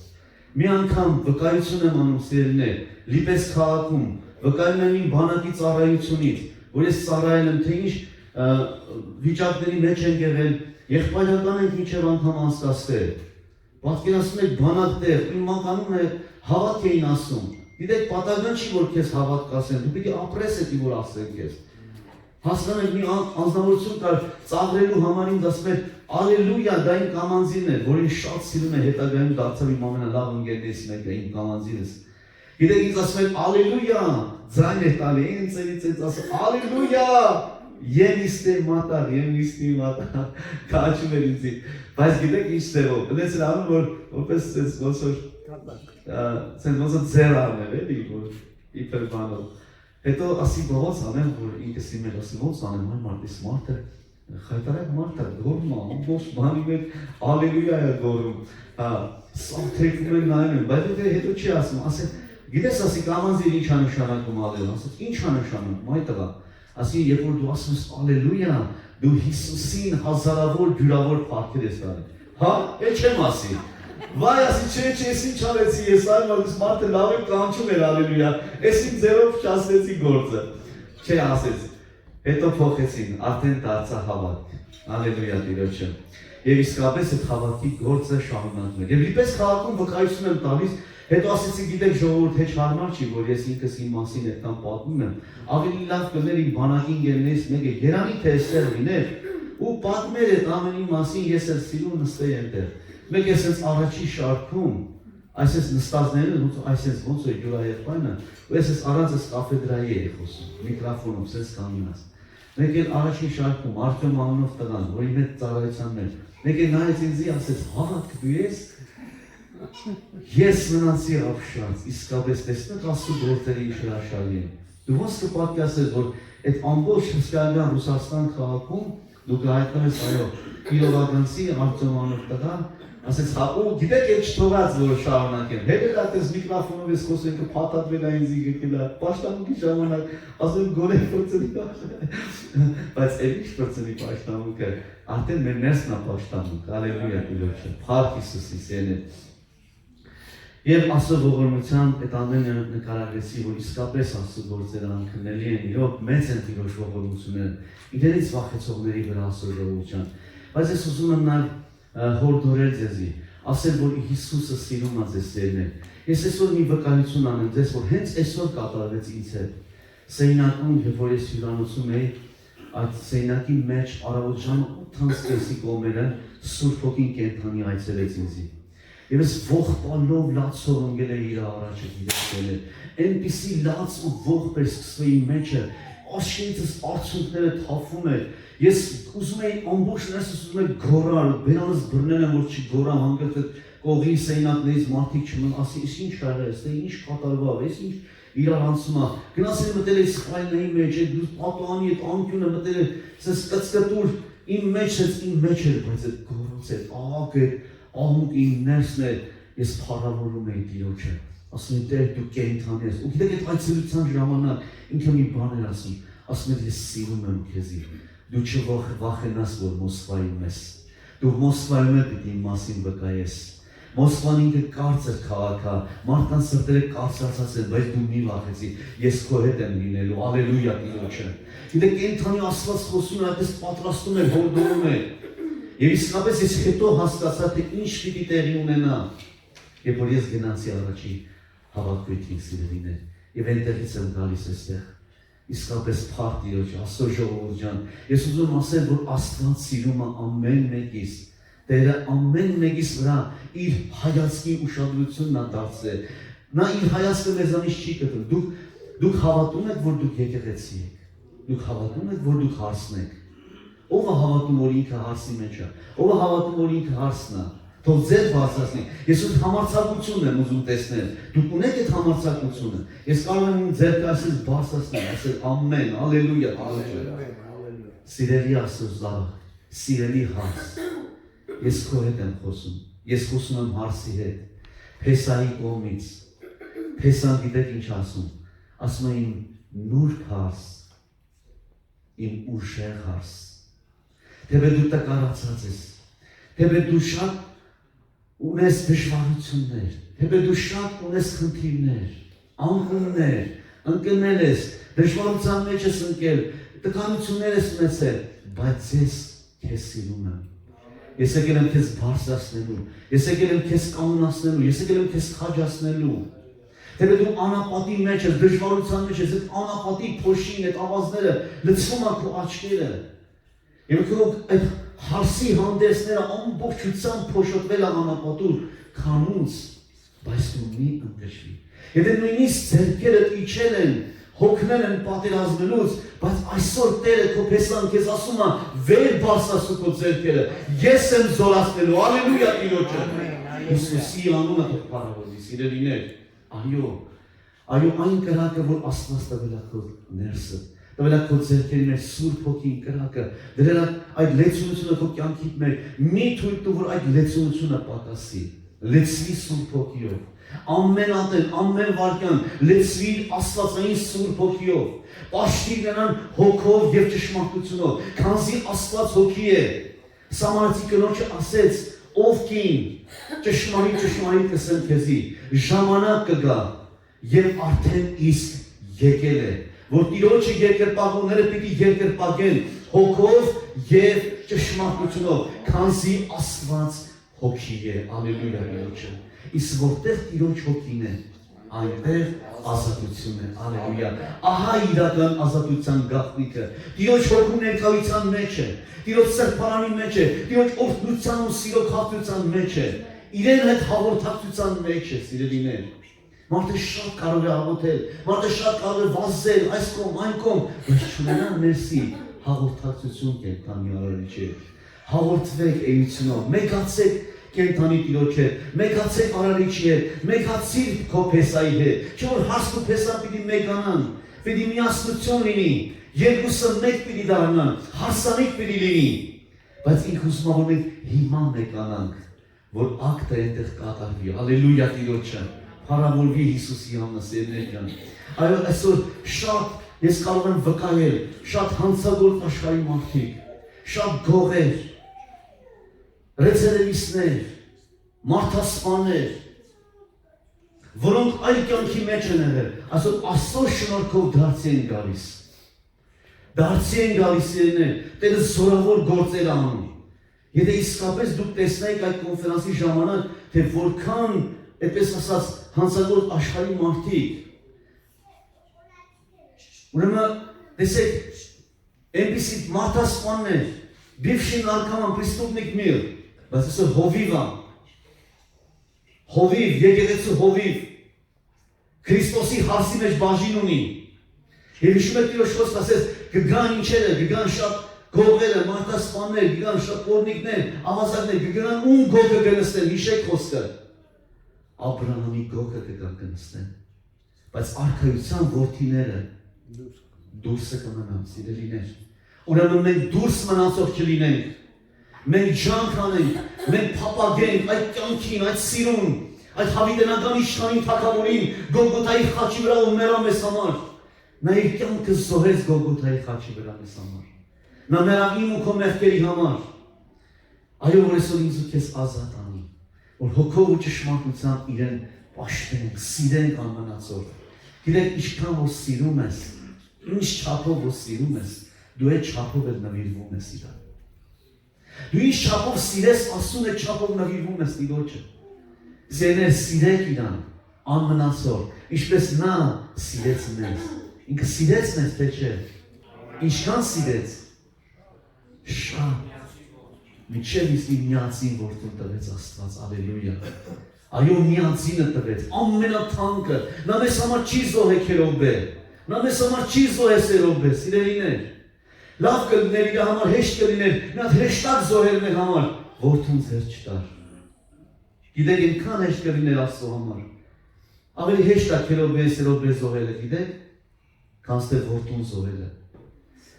Մի անգամ վկայություն եմ անում սիրելիներ, Լիպես քաղաքում, վկայում եմ իմ բանակի ծառայությունից, որ ես ծառայել եմ, թե ինչ վիճակների մեջ ենք եղել, եղբայրական ենք մինչև անգամ անցկացրել։ Պատկերացնում եք բանակ տեղ, իմ մանկանում է հավատք էին ասում։ Գիտեք, պատահական չի, որ քեզ հավատք ասեն, դու պիտի ապրես էդի, որ ասեն քեզ։ Հասկանում եք, մի անձնավորություն կար ծաղրելու համար ինձ ասում էր ալելույա, դա իմ կամանձին էր, որին շատ սիրում է, հետագայում դարձավ իմ ամենալավ ընկերներից մեկը, իմ կամանձինս։ Գիտեք, ինձ ասում էր ալելույա, ձայն էր տալի, ինձ ասում ալելույա, եմիստե մատար, կաչում էր ինձի, բայց գիտեք ինչ ձևով, դες էր անում, որ որպես ոնց որ ձեր արներ էլի, որ իբր բանով։ Հետո ասի բողոց անեմ, որ ինքս իմ էր ասի ոնց անեմ, այն մարդիս մարդը, խայտարակ մարդը գորում է, ամբողջ բանի մեջ ալելույա է գորում, սա թեքվում են նայում են, բայց հետո չի ասում, ասեն, գիտես ասի կամանձին ինչ է նշանակում ալելույա, ասեց ինչ է նշանակում, այ տղա, ասի երբ որ դու ասում ես ալելույա, դու Հիսուսին հազարավոր ջուրավոր փառքեր ես տալի, հա, էլ չեմ ասի, վայ ասի չէ, ես ինչ արեցի, ես այլ մարդը լավ եմ կանչում էր ալելույա, ես իմ ձերով չասեցի գործը, չէ ասեց, հետո փոխեցին, արդեն դարձա հավաք, ալելույա Տիրոջը, եւ իսկապես այդ հավաքի գործը շարունակվում է, եւ իպես քաղաքում վկայություն եմ տալիս, հետո ասեցի գիտեք ժողովուրդ հեչ հարմար չի, որ ես ինքս իմ մասին այդքան պատմում եմ, ավելի լավ կներ իմ բանակին գերներից մեկը, երանի թե այստեղ լիներ, ու պատմեր այդ ամենի մասին ես էլ սիրում նստեի այնտեղ, մեկ ես այս առաջի շարքում, այսպես նստածները, այսպես ոնց է ջուրաեղբայրը, ու ես առանց այս կաֆեդրայի էի խոսում, միկրոֆոնով, սենց կանգնած։ Մեկ էլ առաջին շարքում Արտյոմ անունով տղան, որի հետ ծառայության մեջ, մեկ էլ նայեց ինձի ասեց, հավատք դու ես։ Ես մնացի ապշած, իսկապես տեսնեք Աստծո գործերի ինչ հրաշալի են։ Դու ոնց կպատկասես, որ այդ ամբողջ հսկայական Ռուսաստան քաղաքում դու կհայտնվես այո Կիրովագանցի Արտյոմ անունով տղան, ասեց հա ու գիտեք այդ չթողած որ շարունակեմ։ Հետո դատես միկրոֆոնով ես խոսում ենք փաթաթվել է ինձ եկելա, պաշտամունքի ժամանակ ասում գորե փորձի բայց այդ ինչ փորձի պաշտամունքը արդեն մեր ներսն է պաշտամունք, ալելույա Տիրոջը, փառք Հիսուսի սենը։ Եվ Աստծո ողորմությամբ այդ ամենը նկարագրեցի, որ իսկապես Աստծո գործերը անքննելի են, իրոք մեծ են Տիրոջ ողորմությունները, իրենից վախեցողների վրա Աստծո ժողովության։ Բայց ես ուզում եմ նաև հորդորել ձեզի, ասել, որ Հիսուսը սիրում է ձեզ սերնել։ Ես այսօր մի վկայություն անեմ ձեզ, որ հենց այսօր կատարվեց ինձ հետ։ Սեյնակում, երբ որ ես հյուրանոցում էի, այդ սեյնակի մեջ առավոտյան 8:30-ի կողմերը Սուրբ Հոգին կենդանի այցելեց ինձի։ Եվ ես ողբալով լացով ընկել էի իր առաջը դիտել, այնպիսի լաց ու ողբ էր սկսվել իմ մեջը, աշխենցս արցունքները թափվում էր, ես ուզում էի ամբողջ ներսս ուզում էի գոռալ, բերանս բռնել եմ, որ չի գոռամ, հանգրտ այդ կողի սեյնակներից մարդիկ չմն, ասի, ես ինչ կարել ես, ինչ կատարվավ, ես ինչ իրար անցում է, գնացել մտել էի սպայլների մեջ, այդ պատուանի այդ անկյունը մտել է, սենց կծկտուր, իմ մեջ էր, բայց այդ գոռոց էր, աղակ էր, ահունք իմ ներսն էր, ես փառավորում էի Տիրոջը, ասում եմ Տեր դու կենդանի ես, ու գիտեք այդ այցելության ժամանակ ինքը մի բան էր ասում եմ ես սիրում եմ քեզի, դու չվախենաս որ Մոսկվայում ես, դու Մոսկվայում էլ պիտի իմ մասին վկայես, Մոսկվան ինքը կարծր քաղաք է, մարդկանց սրտերը կարծրացած են, բայց դու մի վախեցի, ես քո հետ եմ լինելու, ալելույա Տիրոջը, գիտեք կենդանի Աստված խոսում է, այդպես պատրաստում է, հորդորում է, Եվ իսկապես ես հետո հասկացա, թե ինչ պիտի տեղի ունենա, երբ որ ես գնացի առաջի հավաքույթին սիրելիներ, եւ այնտեղից եմ գալիս այստեղ, իսկապես փառք Տիրոջ, Աստծո ժողովուրդ ջան, ես ուզում ասել, որ Աստված սիրում է ամեն մեկիս, Տերը ամեն մեկիս վրա իր հայացքի ուշադրությունն է դարձրել, նա իր հայացքը մեզանից չի կտրում, դուք հավատում եք, որ դուք եկեղեցի եք, դուք հավատում եք, որ դուք հարսն եք, ով է հավատում, որ ինքը հարսի մեջ է, ով է հավատում, որ ինքը հարսն է, թող ձեր բարձրացնի, ես այդ համարձակությունն եմ ուզում տեսնել, դուք ունեք այդ համարձակությունը, ես կարող եմ ձեր կասից բարձրացնել, ասել ամեն, ալելույա, սիրելի Աստծո զավակ, սիրելի հարս, ես քո հետ եմ խոսում, ես խոսում եմ հարսի հետ, Փեսայի կողմից, Փեսան գիտեք ինչ ասում է իմ նուրբ հարս, իմ ուժեղ հարս, թեպետ դու տկարացած ես, թեպետ դու շատ ունես դժվարություններ, թեպետ դու շատ ունես խնդիրներ, անկումներ, ընկնել ես, դժվարության մեջ ես ընկել, տկարություններ ես ունեցել, բայց ես քեզ սիրում եմ, ես եկել եմ քեզ բարձրացնելու, ես եկել եմ քեզ կանոնացնելու, ես եկել եմ քեզ քաջացնելու, Թե դու անապատի մեջ ես, դժվարության մեջ ես, այդ անապատի փոշին, այդ ավազները լցվում է քո աչքերը։ Եվ քո այդ հարսի հանդեսները ամբողջությամբ փոշոտվել է անապատուր քամուց, բայց դու մի ընկճվի։ Եթե նույնիսկ ձեռքերդ իջել են, հոգնել են պատերազմելուց, բայց այսօր Տերը քո փեսան քեզ ասում է, վեր բարձրացու քո ձեռքերը, ես եմ զորացնելու, հալելույա Տիրոջը։ Հիսուսի անունը թող փառավորվի, սիրելիներ։ Այո, այն կրակը, որ Աստված տվել է քո ներսը, տվել է քո ձեռքերի մեջ Սուրբ Հոգին կրակը, դրել է այդ լեցունությունը քո կյանքիդ մեջ, մի թույլ տու, որ այդ լեցունությունը պակասի, լեցվի Սուրբ Հոգիով։ Ամեն ատեն, ամեն վարքյան լեցվի Աստվածային Սուրբ Հոգիով, պաշտիր նրան հոգով և ճշմարտությունով, քանզի Աստված հոգի է։ Սամարացի կնոջը ասեց, ով կին, ճշմարիտ կսեմ քեզի, ժամանակ կգա և արդեն իսկ եկել է, որ Տիրոջը երկրպագուները պիտի երկրպագեն հոգով և ճշմարտությունով, քանզի Աստված հոգի է, ալելույա Տիրոջը։ Իսկ որտեղ Տիրոջ հոգին է, այնտեղ ազատություն է, ալելույա։ Ահա իրական ազատության գաղտնիքը, Տիրոջ հոգու ներկայության մեջ է, Տիրոջ սրբարանի մեջ է, Տիրոջ օրհնության ու սիրո քաղաքության մեջ է, իրեն հետ հաղորդակցության մեջ է, սիրելիներ։ Մարդը շատ կարող է աղոթել, մարդը շատ կարող է վազել այս կողմ, այն կողմ, բայց չունենա ներսի հաղորդակցություն կենդանի Արարիչի հետ։ Հաղորդվեք էությունով, մեծացեք կենդանի Տիրոջ հետ, մեծացեք Արարիչի հետ, մեծացիր քո փեսայի հետ, չէ՞ որ հաստ ու փեսան պիտի մեծանան, պիտի միասնություն լինի, երկուսը մեկ պիտի դառնան, հարսանիք պիտի լինի, բայց ինք ուզում է, որ մենք հիմա մեծանանք, որ ակտը այնտեղ կատարվի, ալելույա Տիրոջը, փառավորվի Հիսուսի անունը, սիրելիներ ջան։ Այո, այսօր շատ ես կարող եմ վկայել, շատ հանցագործ աշխարհի մարդիկ, շատ գողեր, ռեզերվիստներ, մարդասպաններ, որոնք այլ կյանքի մեջ են եղել, այսօր Աստծո շնորհքով դարձի են գալիս։ Դարձի են գալիս իրեն, Տերը զորավոր գործեր անում։ Եթե իսկապես դուք տեսնեք այդ կոնֆերանսի ժամանակ, թե որքան, այդպես ասած, հանցագործ աշխարհի մարդիկ, ուրեմն տեսեք, այնպիսի մարդասպաններ, բիվշի նարքոման, պրեստուպնիկ միր, բայց այսօր հովիվ է, հովիվ, եկեղեցու հովիվ, Քրիստոսի հարսի մեջ բաժին ունի։ Եվ հիշում եք Տիրոջ խոսքը ասեց, կգան ինչերը, կգան շատ գողերը, մարդասպաններ, կգան շատ օրնիկներ, ավազակներ, կգնան ում գողը կնստեն, հիշեք խոսքը։ Աբրահամի գողը կգան կնստեն, բայց արքայության որդիները դուրսը կմնան, սիրելիներ։ Ուրեմն մենք դուրս մնացող չլինենք, մենք ջանք անենք, մենք փապագենք այդ կյանքին, այդ սիրուն, այդ հավիտենական իշխանին թագավորին, Գողգոթայի խաչի վրա ու մեռա մեզ համար։ Նա իր կյանքը զոհեց Գողգոթայի խաչի վրա մեզ համար։ Նա մեռավ իմ ու քո մեղքերի համար։ Այո, որ այսօր ինձ ու քեզ ազատ անի, որ հոգով ու ճշմարտությամբ իրեն պաշտենք, սիրենք անմնացող։ Գիտեք, ինչքան որ սիրում ես, ինչ չափով որ սիրում ես, դու այդ չափով էլ նվիրվում ես իրան։ Դու ինչ չափով սիրես, ասում է չափով նվիրվում ես Տիրոջը։ Սիրելիներ, սիրեք իրան, անմնացող, ինչպես նա սիրեց մեզ։ Ինքը սիրեց մեզ, թե չէ։ Ինչքան սիրեց։ Շատ։ Մինչև իսկ միածին որդուն տվեց Աստված, ալելույա։ Այո, միածինը տվեց, ամենաթանկը, նա մեզ համար չի զոհել քերոբե, նա մեզ համար չի զոհել սերոբե, սիրելիներ։ Լավ կլիներ իր համար, հեշտ կլիներ, մի հատ հեշտակ զոհել մեր համար, որդուն ձեռ չտար։ Գիտեք, այնքան հեշտ կլիներ Աստծո համար։ Ավելի հեշտ է քերոբե, սերոբե զոհելը, գիտեք, քան թե որդուն զոհելը։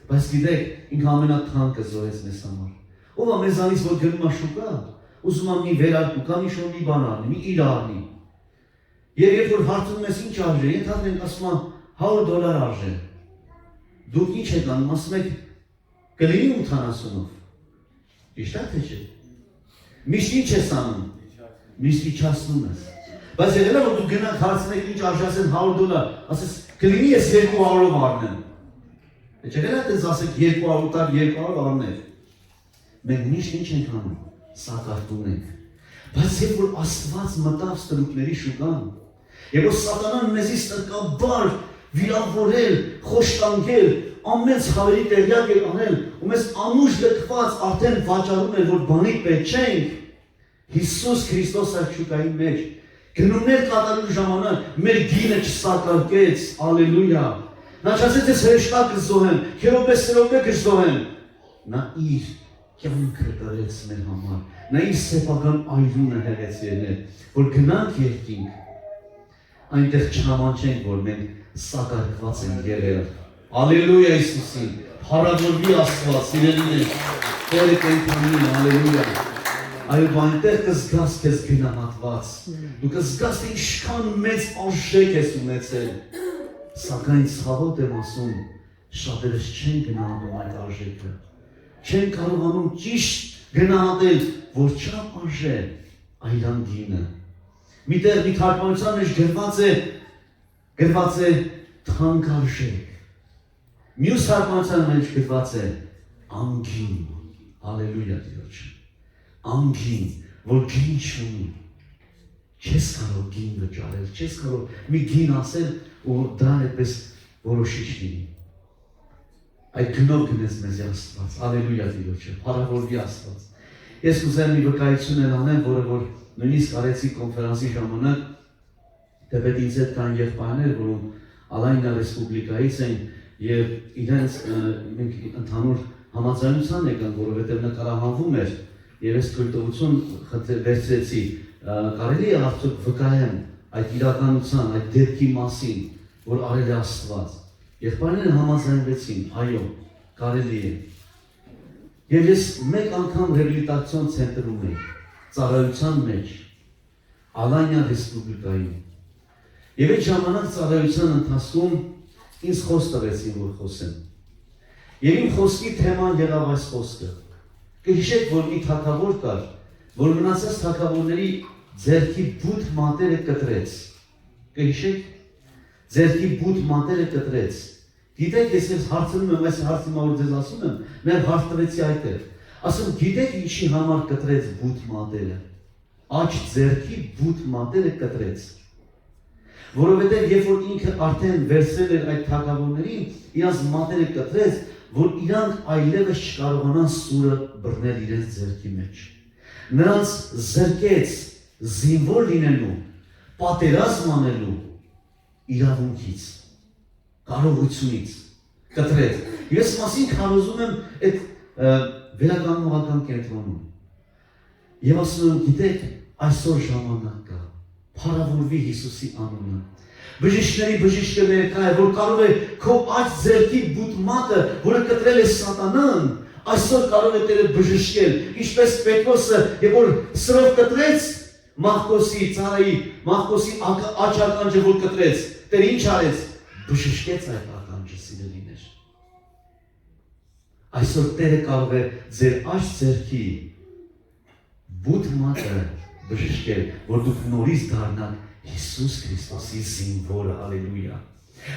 Բայց գիտեք, ինքը ամենաթանկը զոհեց մեզ համար։ Ով է մեզանից, որ գնում է շուկա, ուզում է մի վերարկու, կամ ինչ-որ մի բան առնի, մի իր առնի։ Եվ երբ որ հարցնում ես ինչ արժե, ենթադրենք ենք ասում է $100 արժե։ Դուք ինչ եք անում, ասում եք կլինի 80-ով։ Ճիշտ է թե չէ։ Միշտ ինչ ես անում։ Միշտ իջացնում ես։ Բայց եղել է որ դուք գնաք հարցնեք ինչ արժե, ասեն $100, ասես կլինի ես 200-ով առնեմ։ Եղել է դες ասեք 200 տար 200 առնել։ Մենք միշտ ինչ ենք անում, սակարտում ենք։ Բայց երբ որ Աստված մտավ ստրուկների շուկան, Եվ որ սատանան մեզի ստրկաբար վիրավորել, խոշտանգել, ամեն ցավերի տեղյակ է անել, ու մեզ անուշ լքված արդեն վաճառում է, որ բանի պետք չենք, Հիսուս Քրիստոս աղջիկայի մեջ գնումներ կատարելու ժամանակ մեր գինը չսակարկեց, ալելույա։ Նա չասեց ես հրեշտակ կզոհեմ, քերոպես կզոհեմ։ Նա իր կյանքը տվեց մեր համար, նա իր սեփական այրունը հեղեց ելնել, որ գնանք երկինք, այնտեղ չհամանչենք, որ մենք սակարկված ենք եղել։ Ալելույա Հիսուսին, փառավորվի Աստված, սիրելիներ, Տերը կենդանի, ալելույա։ Այո, այնտեղ կզգաս քեզ գնահատված, դու կզգաս թե ինչքան մեծ արժեք ես ունեցել, սակայն ցավոտ եմ ասում, շատերս չեն գնահատում այդ արժեքը, չեն կարողանում ճիշտ գնահատել, որ չափ արժե այլանդինը։ Միտեղ մի թարգմանության մեջ գրված է թանկարժեք, մյուս թարգմանության մեջ գրված է անգին, հալելույա Տիրոջ, անգին, որ գին չունի, չես կարող գին վճարել, չես կարող մի գին ասել ու դրան այդպես որոշիչ լինի։ Այդ գնով գնեց մեզ Աստված, ալելույա Տիրոջը, փառավորվի Աստված։ Ես կուզեմ մի վկայություն անեմ, որը որ նույնիսկ արեցի կոնֆերանսի ժամանակ, դեպետ ինձ հետ կան եղբայրներ, որոնք Ալայնա Ռեսպուբլիկայից են եւ իրենց մենք ընդհանուր համաձայնության եկան, որովհետեւ նկարահանվում էր եւ ես թույլտվություն վերցրեցի, կարելի է արդյոք վկայեմ այդ իրականության, այդ դեպքի մասին, որ արել է Աստված։ Եղբայրները համաձայնվեցին, այո, կարելի է։ Եվ ես մեկ անգամ ռեաբիլիտացիոն ցենտրում էի, ծառայության մեջ, Ալայնա Ռեսպուբլիկայում։ Եվ այդ ժամանակ ծառայության ընթացքում ինձ խոսք տվեցին, որ խոսեմ։ Եվ իմ խոսքի թեման եղավ այս խոսքը։ Կհիշեք, որ մի թագավոր կար, որ մնացած թագավորների ձեռքի բութ մատերը կտրեց։ Կհիշեք, ձեռքի բութ մատերը կտրեց։ Գիտեք, ես հարցնում եմ, այս հարցը որ ձեզ ասում եմ, մեր հարց տվեցի այդտեղ։ Ասում, գիտեք ինչի համար կտրեց բութ մատերը։ Աջ ձեռքի բութ մատերը կտրեց։ Որովհետև երբ որ ինքը արդեն վերցրել էր այդ թագավորներին, իրանց մատերը կտրեց, որ իրանք այլևս չկարողանան սուրը բռնել իրենց ձեռքի մեջ։ Նրանց զրկեց զինվոր լինելու, պատերազմ անելու իրավունքից, կարողությունից, կտրեց։ Ես մասին քարոզում եմ այդ վերականգնողական կենտրոնում։ Եվ ասում եմ, գիտեք, այսօր ժամանակ կա, փառավորվի Հիսուսի անունը։ Բժիշկների բժիշկը ներկա է, որ կարող է քո աջ ձեռքի բութ մատը, որը կտրել է սատանան, այսօր կարող է Տերը բժշկել, ինչպես Պետրոսը, երբ որ սրով կտրեց Մաղկոսի ծառայի, Մաղկոսի աջ ականջը որ կտրեց, Տերը ինչ արեց, բժշկեց այդ ականջը, սիրելիներ։ Այսօր Տերը կարող է ձեր աջ ձեռքի բութ մատը բժշկել, որ դուք նորից դառնաք Հիսուս Քրիստոսի զինվորը, ալելույա։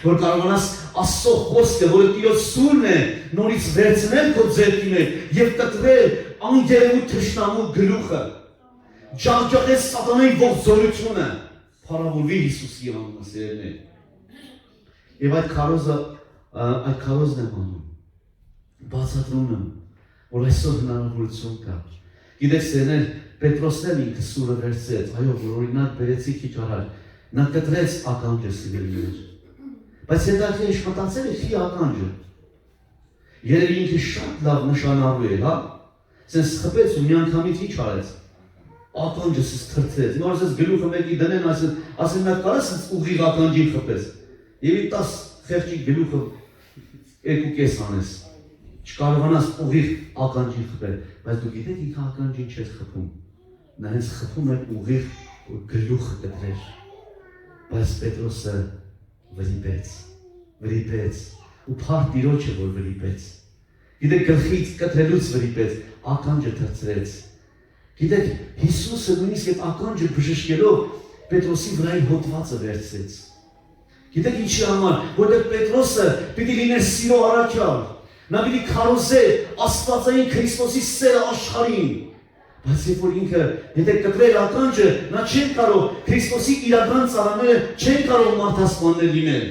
Որ կարողանաս Աստծո խոսքը, որը Տիրոջ սուրն է, նորից վերցնել քո ձեռքի մեջ եւ կտրել անգերու թշնամու գլուխը։ Ջախջախես սատանայի ողջորությունը, փառավորվի Հիսուսի անունը, սիրելիներ։ Եվ այդ քարոզն եմ անում, բացատրում եմ, որ այսօր հնարավորություն կա։ Գիտեք, սիրելիներ, Պետրոսն էլ ինքը սուրը վերցրեց, այո, որ օրինակ բերեցի քիչ առաջ, նա կտրեց ականջը, սիրելիներ։ Բայց հետաքրքիր ինչ մտածել է քի ականջը։ Երևի ինքը շատ լավ նշանալու էր, հա։ Սենց խփեց ու միանգամից ինչ արեց։ Ականջը սենց թրթրեց։ Նոր սենց գլուխը մեկի դնեն, ասեն նա կարա սենց ուղիղ ականջին խփես։ Եվ 10 խեղճի գլուխը 2.5 անես։ Չկարողանաս ուղիղ ականջին խփել, բայց դու գիտեք ինքը ականջին չես խփում։ Նա հենց խփում է ուղիղ գլուխը կտրեր։ Բայց Պետրոսը վրիպեց, ու փառք Տիրոջը, որ վրիպեց։ Գիտեք, գլխից կտրելուց վրիպեց, ականջը թրծրեց։ Գիտեք, Հիսուսը նույնիսկ այդ ականջը բժշկելով Պետրոսի վրայի հոդվածը վերցրեց։ Գիտեք ինչի համար, որտեղ Պետրոսը պիտի լիներ սիրո առաքյալ։ Նա պիտի քարոզեր Աստվածային Քրիստոսի սերը աշխարհին։ Բայց երբ որ ինքը եթե կտրել ականջը, նա չեն կարող Քրիստոսի իրական ծառաները չեն կարող մարդասպաններ լինել։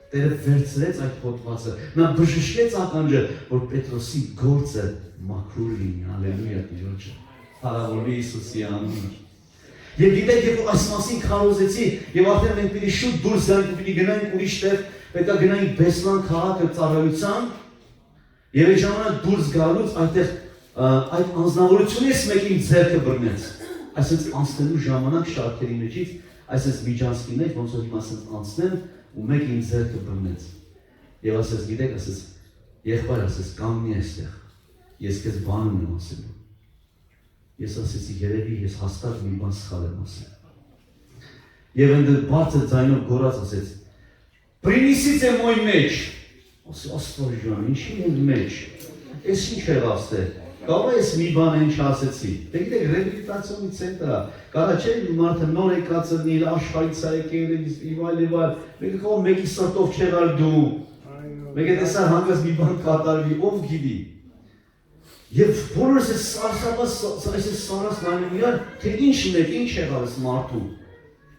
Տերը վերցրեց այդ հոդվածը, նա բժշկեց ականջը, որ Պետրոսի գործը մաքուր լինի, հալելույա Տիրոջը, փառավորվի Հիսուսի անունը։ Եվ գիտեք, երբ այս մասին քարոզեցի, եւ արդեն մենք պիտի շուտ դուրս գանք, պիտի գնանք ուրիշ տեղ, պետք է գնանք Բեսլան քաղաքը ծառայության, եւ այդ ժամանակ դուրս գալուց այդտեղ այդ անձնավորությունից մեկին ձեռքը բռնեց։ Այսինքն անցնելու ժամանակ շարքերի մեջից, այսպես միջանցքին էր, ոնց որ հիմա ասած անցնեմ, ու մեկ ինձ ձեռքը բռնեց։ Եվ ասես, գիտեք, ասես, եղբայր, ասես, կանգնի այստեղ։ Ես քեզ բան եմ ասելու։ Ես ասեցի, երևի ես հաստատ մի բան սխալ եմ ասել։ Եվ ընդ բարձր ձայնով գոռաց ասեց. «Принесите мой меч»։ Ասի, Աստված ջան, ինչի են մեջ։ Էս ինչ եղավ ստե։ Կարող ես մի բան ինչ ասեցի։ Դե գիտեք, ռեաբիլիտացիոնի ցենտր է։ Կարա չէ մարդը նոր եկած լինի, աշխարհից է եկել, իվայլ։ Մեկը կողմ մեկի սրտով չեղար դու։ Մեկը տեսար հանգած մի բան կատարվի, ով գիտի։ Եվ բոլորս այս սարս նայում իրար, թե ինչ եղավ այս մարդու։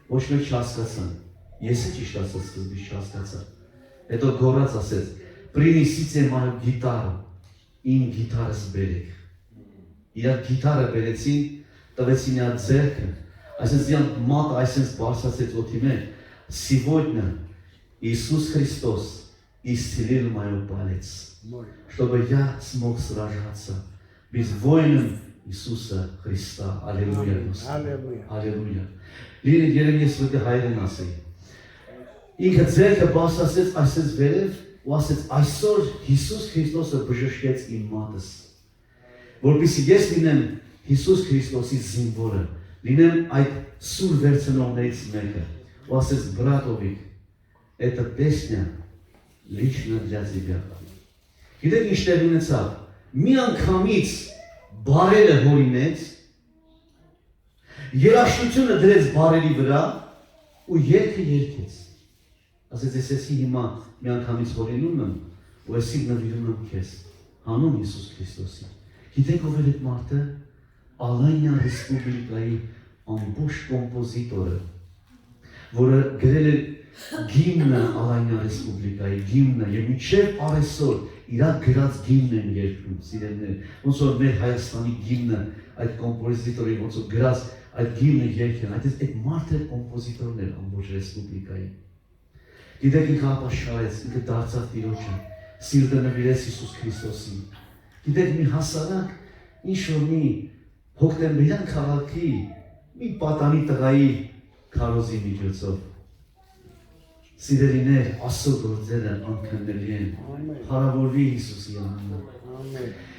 Ոչ մեկ չհասկացան։ Ես էլ ճիշտ ասած սկզբից չհասկացա։ Հետո գոռաց ասեց. «Принесите мою гитару». Իմ գիտարս բերեք։ Իրար գիտարը բերեցին, տվեցին իրա ձեռքը, այսինքն իրանք մատը այսպես բարձրացեց օդի մեջ։ Сегодня Иисус Христос исцелил мою палец, чтобы я смог сражаться без воинов Иисуса Христа. Аллилуйя. Аллилуйя. Լինի երևի ես պետք է հայերեն ասեի։ Ինքը ձեռքը բարձրացեց այսպես վերև ու ասեց այսօր Հիսուս Քրիստոսը բժշկեց իմ մատս, որպեսզի ես լինեմ Հիսուս Քրիստոսի զինվորը, լինեմ այդ սուր վերցնողներից մեկը, ու ասեց բրատովիկ, эта песня лично для тебя։ Գիտեք ինչ տեղ ունեցավ, մի անգամից բարերը հորինեց, երաշտությունը դրեց բարերի վրա ու երգը երգեց։ Ասեց ես էսի հիմա մի անգամից հորինում եմ ու էսի նվիրում եմ քեզ, հանուն Հիսուս Քրիստոսի։ Գիտեք ով էր այդ մարդը, Ալանիա Ռեսպուբլիկայի ամբողջ կոմպոզիտորը, որը գրել էր գիմնը Ալանիա Ռեսպուբլիկայի գիմնը եւ մինչեւ առեսօր իրա գրած գիմն են երգում, սիրելիներ, ոնց որ մեր Հայաստանի գիմնը այդ կոմպոզիտորի ոնց որ գրած այդ գիմնը երգեն, այդ մարդը կոմպոզիտորն էր ամբողջ ռեսպուբլիկայի։ Գիտեք ինքը ապաշխարեց, ինքը դարձավ Տիրոջը, սիրտը նվիրեց Հիսուս Քրիստոսին։ Գիտեք մի հասարակ, ինչ որ մի հոկտեմբերյան քաղաքի, մի պատանի տղայի քարոզի միջոցով։ Սիրելիներ, Աստծո գործերը անքննելի են, փառավորվի Հիսուսի անունը։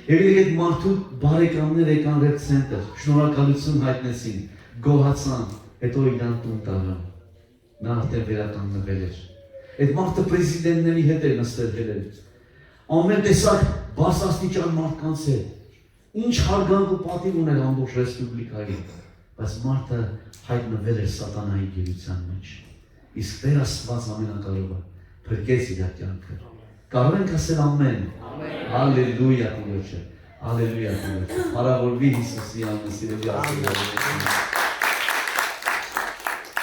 Եվ այդ մարդու բարեկամներ եկան Rep Center, շնորհակալություն հայտնեցին, գոհացան, հետո իրան տուն տարան։ Նա արդեն վերականգնվել էր։ Այդ մարդը պրեզիդենտների հետ էր նստել։ Ամեն տեսակ բարձրաստիճան մարդկանց հետ։ Ինչ հարգանք ու պատիվ ուներ ամբողջ ռեսպուբլիկայի, բայց մարդը հայտնվել էր սատանայի գերության մեջ։ Իսկ Տեր Աստված ամենակարողը փրկեց իր կյանքը։ Կարող ենք ասել ամեն։ Հալելույա Տիրոջը։ Հալելույա Տիրոջը։ Փառավորվի Հիսուսի անունը, սիրելի Աստծո։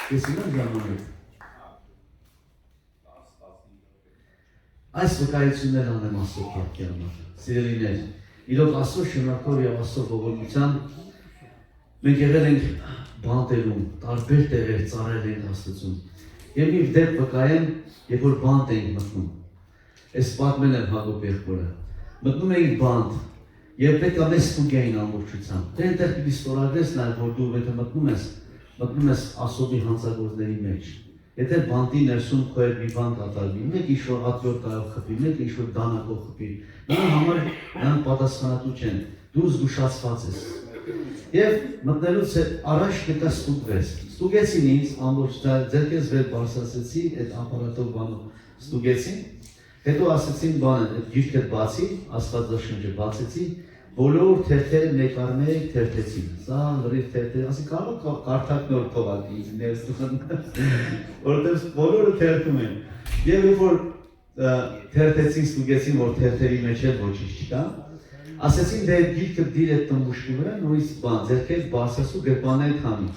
Ես իմ ժամանակ այս վկայություններ անեմ Աստծո փառքի համար։ Սիրելիներ, իրոք Աստծո շնորհքով եւ Աստծո ողորմությամբ մենք եղել ենք բանտերում, տարբեր տեղեր ծառայել ենք Աստծուն։ Եվ մի դեպք վկայեմ, երբ որ բանտ էինք մտնում։ Այս պատմել եմ Հակոբ եղբորը։ Մտնում էինք բանտ, եւ պետք է մեզ ստուգեին ամբողջությամբ։ Դե այնտեղ պիտի ստորագրես նաեւ, որ դու եթե մտնում ես Աստծո հանցագործների մեջ։ Եթե բանտի ներսում քո հետ մի բան կատարվի, մեկ ինչ-որ ատյոր կարող խփի, մեկ ինչ-որ դանակով խփի, նրան համար նրան պատասխանատու չեն, դու զգուշացված ես։ Եվ մտնելուց առաջ պետք է ստուգվես։ Ստուգեցին ինձ, ամբողջ ձեռքերս վեր բարձրացրեցի, այդ ապարատով բանով ստուգեցին, հետո ասեցին բանը, այդ գիրքը բացի, Աստվածաշունչը բացեցի, բոլոր թերթերը մեկ թերթեցին, սա լրիվ թերթեր, ասի կարող կարդակ նոր թողակ ինձ ներստուխն, որտեղ բոլորը թերթում են, և որ թերթեցին, ստուգեցին, որ թերթերի մեջ էլ ոչինչ չկա, ասեցին դե գիրքը դիր այդ տմբուշկի վրա, նույնիսկ բան, ձերքեր բարձրացու գրպանել քանի։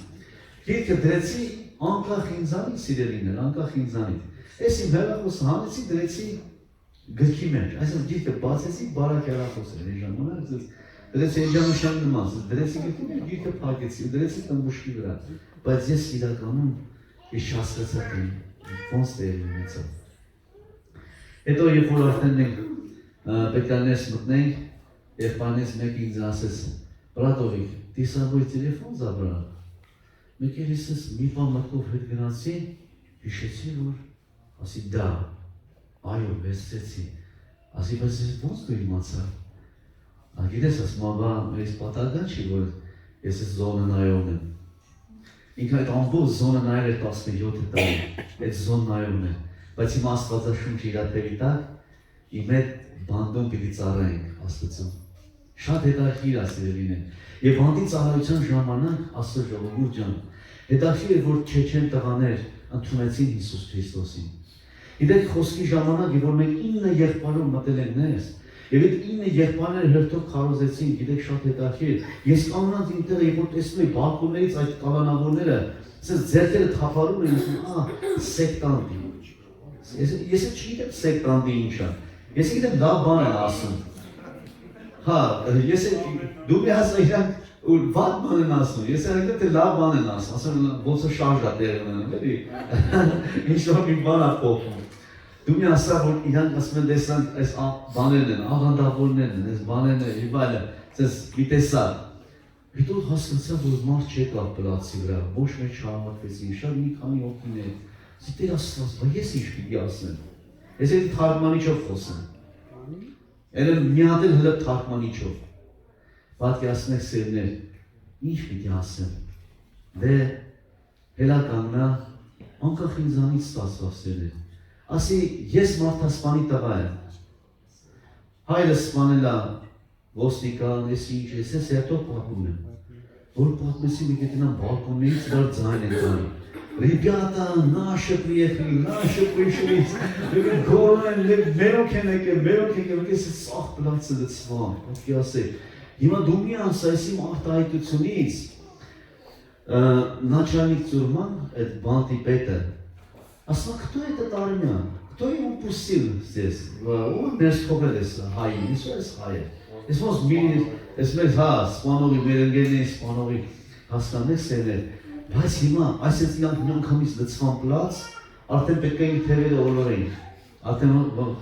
Գիրքը դրեցի անկախ ինձանից սիրելիներ, անկախ ինձանից։ Ես իմ հեռախոսը հանեցի, դրեցի գրքի մեջ, այսինքն գիրքը բացեցի, բարակ հեռախոս էր այն ժամանակ, դրեցի Էջանուշյան նման, դրեցի գրքի մեջ, գիրքը փակեցի, դրեցի տմբուշկի վրա, բայց ես իրականում ես չհասկացա թե ոնց տեղի ունեցավ։ Հետո երբ որ արդեն մենք պետք է ներս մտնենք, եղբայրներից մեկը ինձ ասեց. «Բրատովիկ, ты с собой телефон забрал?» Մեկ երես մի բան մտքով հետ գնացի, հիշեցի, որ ասի դա, այո, վերցրեցի, ասի, բայց ոնց դու իմացա։ Գիտես, ասում բա մեզ պատահական չի, որ ես այս զոնը նայողն եմ։ Ինքը այդ ամբողջ զոնը նայել էր 17 տարի, այդ զոն նայողն է, բայց իմ Աստվածաշունչը իր ատեղի տակ, իմ այդ բանդում պիտի ծառայենք Աստծուն։ Շատ հետաքրքիր ասելին է։ Եվ բանդի ծառայության ժամանակ Աստծո ժողովուրդ ջան, հետաքրքիր է, որ չեչեն տղաներ ընդունեցին Հիսուս Քրիստոսին։ Գիտեք, խոսքի ժամանակ, որ մենք 9 եղբայրով մտել ենք ներս, եւ այդ 9 եղբայրները հերթով քարոզեցին, գիտեք, շատ հետաքրքիր։ Ես կանոնած իմ տեղը, երբ որ տեսնում եի բալկոններից այդ կալանավորները, ասես ձեռքերը թափարում են, ասում, սեկտանտ։ Ես չգիտեմ սեկտանտի ինչ է։ Ես գիտեմ լավ բան են ասում։ Հա, դու մի հասա իրանք վատ բան են ասում, ես այնքան թե լավ բան են ասում, ասում ոնց է շարժ է տեղի ունենում, էլի, ինչ-որ մի բան է փոխվում։ Դու մի ասա, որ իրանք ասում են տեսանք այս բաներն են, աղանդավորներն են, այս բաներն են, եւ այլն, ասես մի տեսակ։ Հետո հասկացա, որ մարդ չեկավ պլացի վրա, ոչ մեկ չհամատվեցին, շատ մի քանի օգիներ։ Ասի Տեր Աստված, բայց ես ինչ պիտի ասեմ։ Ես այդ թարգմանիչով խոսեմ։ Elə մի հատ էլ հլը թարգմանիչով։ Պատկերացնեք սերներ, ինչ պիտի ասեմ։ Դե հելա կանգնա, անկախ ինձանից ստացված սերներ։ Ասի, ես մարդասպանի տղա եմ։ Հայրս սպանել է ոստիկան, ես ինչ ես հետո պատմում եմ։ Որ պատմեցի մի գետնան բալկոններից դար ձայն են տանի։ Ребята, наши приехали, наши пришли, горы, մերոք են եկել, ես սաղ պլացը դծվան, պատկի ասեք։ Հիմա դու մի անսայս իմ արտահայտությունից, начальник тюрьман, это бандի պետը, ասма, кто этот армян, кто его пустил здесь, он меня схопել ես հային, ես որ ես հայ է, ես ոնց միրին, ես մեզ հա, սպանողի, մեր ընգերների սպանողի, հասկանեք սեներ, բայց հիմա, այսպես իրանք մի անգամից լծվան պլաց, արդեն պետք է իմ թևերը ոլորեին, արդեն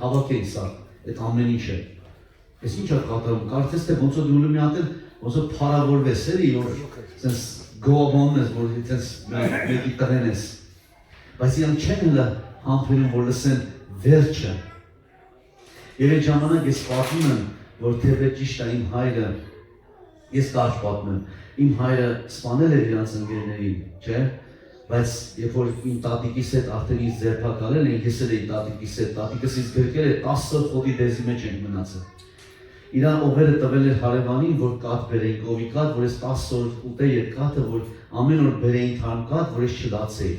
հավաքեին սա, այդ ամեն ինչ է։ Ես ինչ է կատարում, կարծես թե ոնց որ դու մի հատ էլ ոնց որ փարավորվես էլի, որ սենց գոհաբանն ես, որ սենց մեկի տղեն ես, բայց իրանք չեն հլը համբերում, որ լսեն վերջը։ Եվ այդ ժամանակ ես պատմում եմ, որ թեպետ ճիշտ է իմ հայրը, ես կարճ պատմում եմ, իմ հայրը սպանել էր իրանց ընկերներին, չէ՞, բայց երբ որ իմ տատիկիս հետ արդեն ինձ ձերբակալել են, ես էլ էի տատիկիս հետ, տատիկս ինձ գրկել է 10 խոտի դեզի մեջ ենք մնացել։ Իրան օղերը տվել էր հարևանին, որ կաթ բերեին, կովի կաթ, որ ես 10 օր ուտեի այդ կաթը, որ ամեն օր բերեին թարմ կաթ, որ ես չլացեի։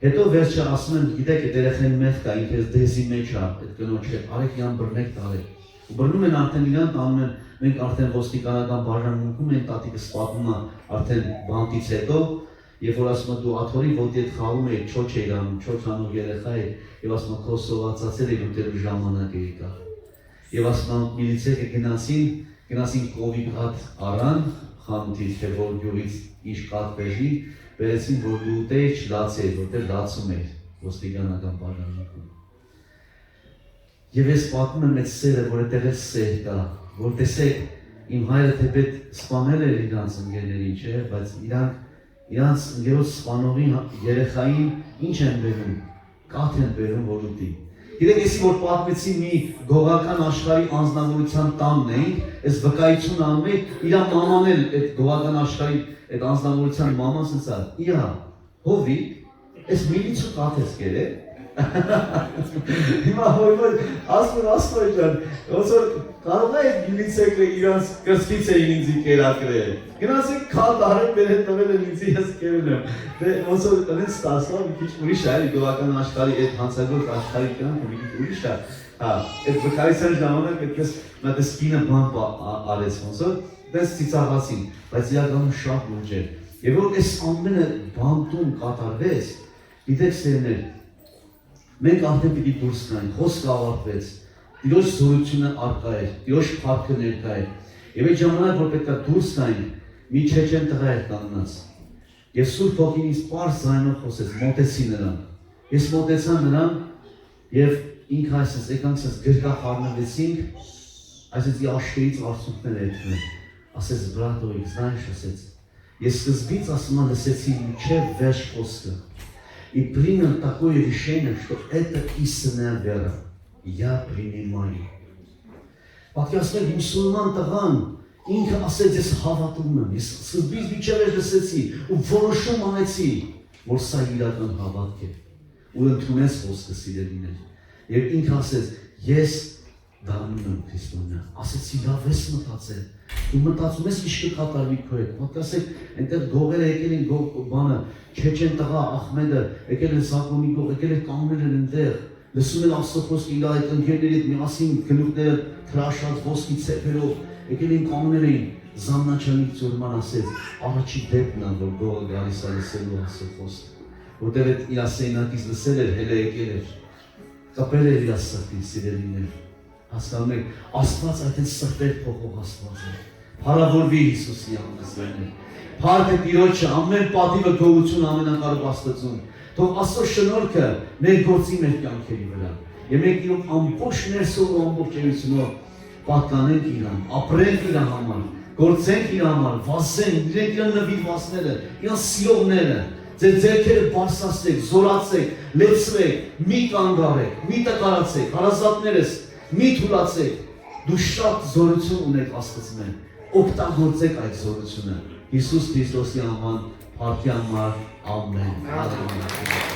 Հետո վերջը ասում են, գիտեք, այդ երեխային մեղք կա, ինքը դեզի մեջ է, այդ կնոջ հետ, արեք իրան բռնեք տարեք։ Ու բռնում են արդեն իրան, տանում են, մենք արդեն ոստիկանական բաժանմունքում ենք, տատիկս պատմում է արդեն բանտից հետո, երբ որ ասում դու աթորի ոտի հետ խաղում էի, չոչ էիր անում, չոչ անող երեխա էր, եւ ասում քո սովածացել էի ուտելու ժամանակ էի կա։ Եվ ասում միլիցիայը գնացին կովի կաթ առան, խանութից, թե որ գյուղից ինչ կաթ բերժի, բերեցին, որ դու ուտեիր, չլացեիր, որտեղ լացում էր ոստիկանական բաժանմունքում։ Եվ ես պատմում եմ այդ սերը, որ այդտեղ է սեր կա, որ տեսեք, իմ հայրը թեպետ սպանել էր իրանց ընկերներին, չէ, բայց իրանց ընկերոջ սպանողի երեխային ինչ են բերում, կաթ են բերում, որ ուտի։ Գիտեք, եսի որ պատմեցի մի գողական աշխարհի անձնավորության տանն էինք, այս վկայություն անում էի, իրան մաման էլ այդ գողական աշխարհի այդ անձնավորության մաման ասա, իա, հովի, այս միլիցու կաթ ես կերել, Հիմա հոյվոյ, ասպոյ ճան, ոնց որ կարող է միլիցեքը իրանց կրսկից էին ինձի կերակրել։ Գնացեք քատ արել, մեր հետ տվել են ինձի ես կերել եմ։ Դե ոնց որ տնից ստացվա մի քիչ ուրիշ է, գովական աշխարհի այդ հանցագործ աշխարհի կյանքը մի քիչ ուրիշ է։ Հա, այդ վկայության ժամանակ այդպես մա դες կինը բան արեց ոնց որ դες ծիծաղացին, բայց իրականում շատ լուրջ էր։ Եվ որ այս ամենը բանտում կատարվեց, գիտեք սերներ, մենք արդեն պիտի դուրս գանք, խոսքը ավարտվեց, Տիրոջ զորությունը արկա էր, Տիրոջ փառքը ներկա էր։ Եվ այդ ժամանակ որ պետք է դուրս գանք, մի չեչեն տղա էր կանգնած։ Եվ Սուրբ Հոգին ինձ պարզ ձայնով խոսեց, մոտեցի նրան։ Ես մոտեցա նրան եւ ինքը այսպես եկանք ասես գրկախառնվեցինք, այսպես իշխերից արցունքներ երթնել։ Ասես բրատոյ, знаешь, ասեց։ Ես սկզբից ասում եմ լսեցի մինչև վերջ խոսքը։ И принял такое решение, что это истинная вера. Я принимаю. Պատկերացրեք մուսուլման տղան ինքը ասեց ես հավատում եմ, ես սկզբից մինչև վերջ լսեցի ու որոշում անեցի, որ սա իրական հավատք է։ Ու ընդունեց խոսքը սիրելիներ։ Եվ ինքը ասեց ես դառնում եմ քրիստոնյա։ Ասեցի լավ ես մտածել։ Դու մտածում ես ինչ կկատարվի քո հետ։ Պատկերացեք այնտեղ գողերը եկել են բանը, չեչեն տղա Ախմեդը, եկել են Սակոմի գող, եկել են կանգնել են այնտեղ։ Լսում են Աստծո խոսքը իր այդ ընկերների հետ միասին գլուխները թրաշած ոսկի ցեփերով, եկել են կանգնել էին։ Զաննաչանիկ ծուրման ասեց, առաջի դեպքն է, որ գողը գալիս է լսելու Աստծո խոսքը։ Որտեղ այդ իր սենակից լսել էր, հելը եկել էր։ Կապել էր իր սրտին սիրելիներ։ Հասկանում եք, Աստված այդպես սրտեր փոխող Աստված է։ Փառավորվի Հիսուսի անունը։ Փառքը Տիրոջը, ամեն պատիվը գոհություն ամենակարող Աստծուն։ Թող Աստծո շնորհքը ներգործի մեր կյանքերի վրա։ Եվ մենք իրոք ամբողջ ներսով ու ամբողջ էությունով պատկանենք իրան, ապրենք իր համար, գործենք իր համար, վասենք, իրենք իրան նվիրվածները, իրան սիրողները, ձեր ձեռքերը բարձրացրեք, զորացեք, լեցվեք, մի կանգ առեք, մի տկարացեք, հարազատներս մի թուլացեք, դու շատ զորություն ունեք Աստծո, օգտագործեք այդ զորությունը։ Հիսուս Քրիստոսի անվան փառքի համար ամեն։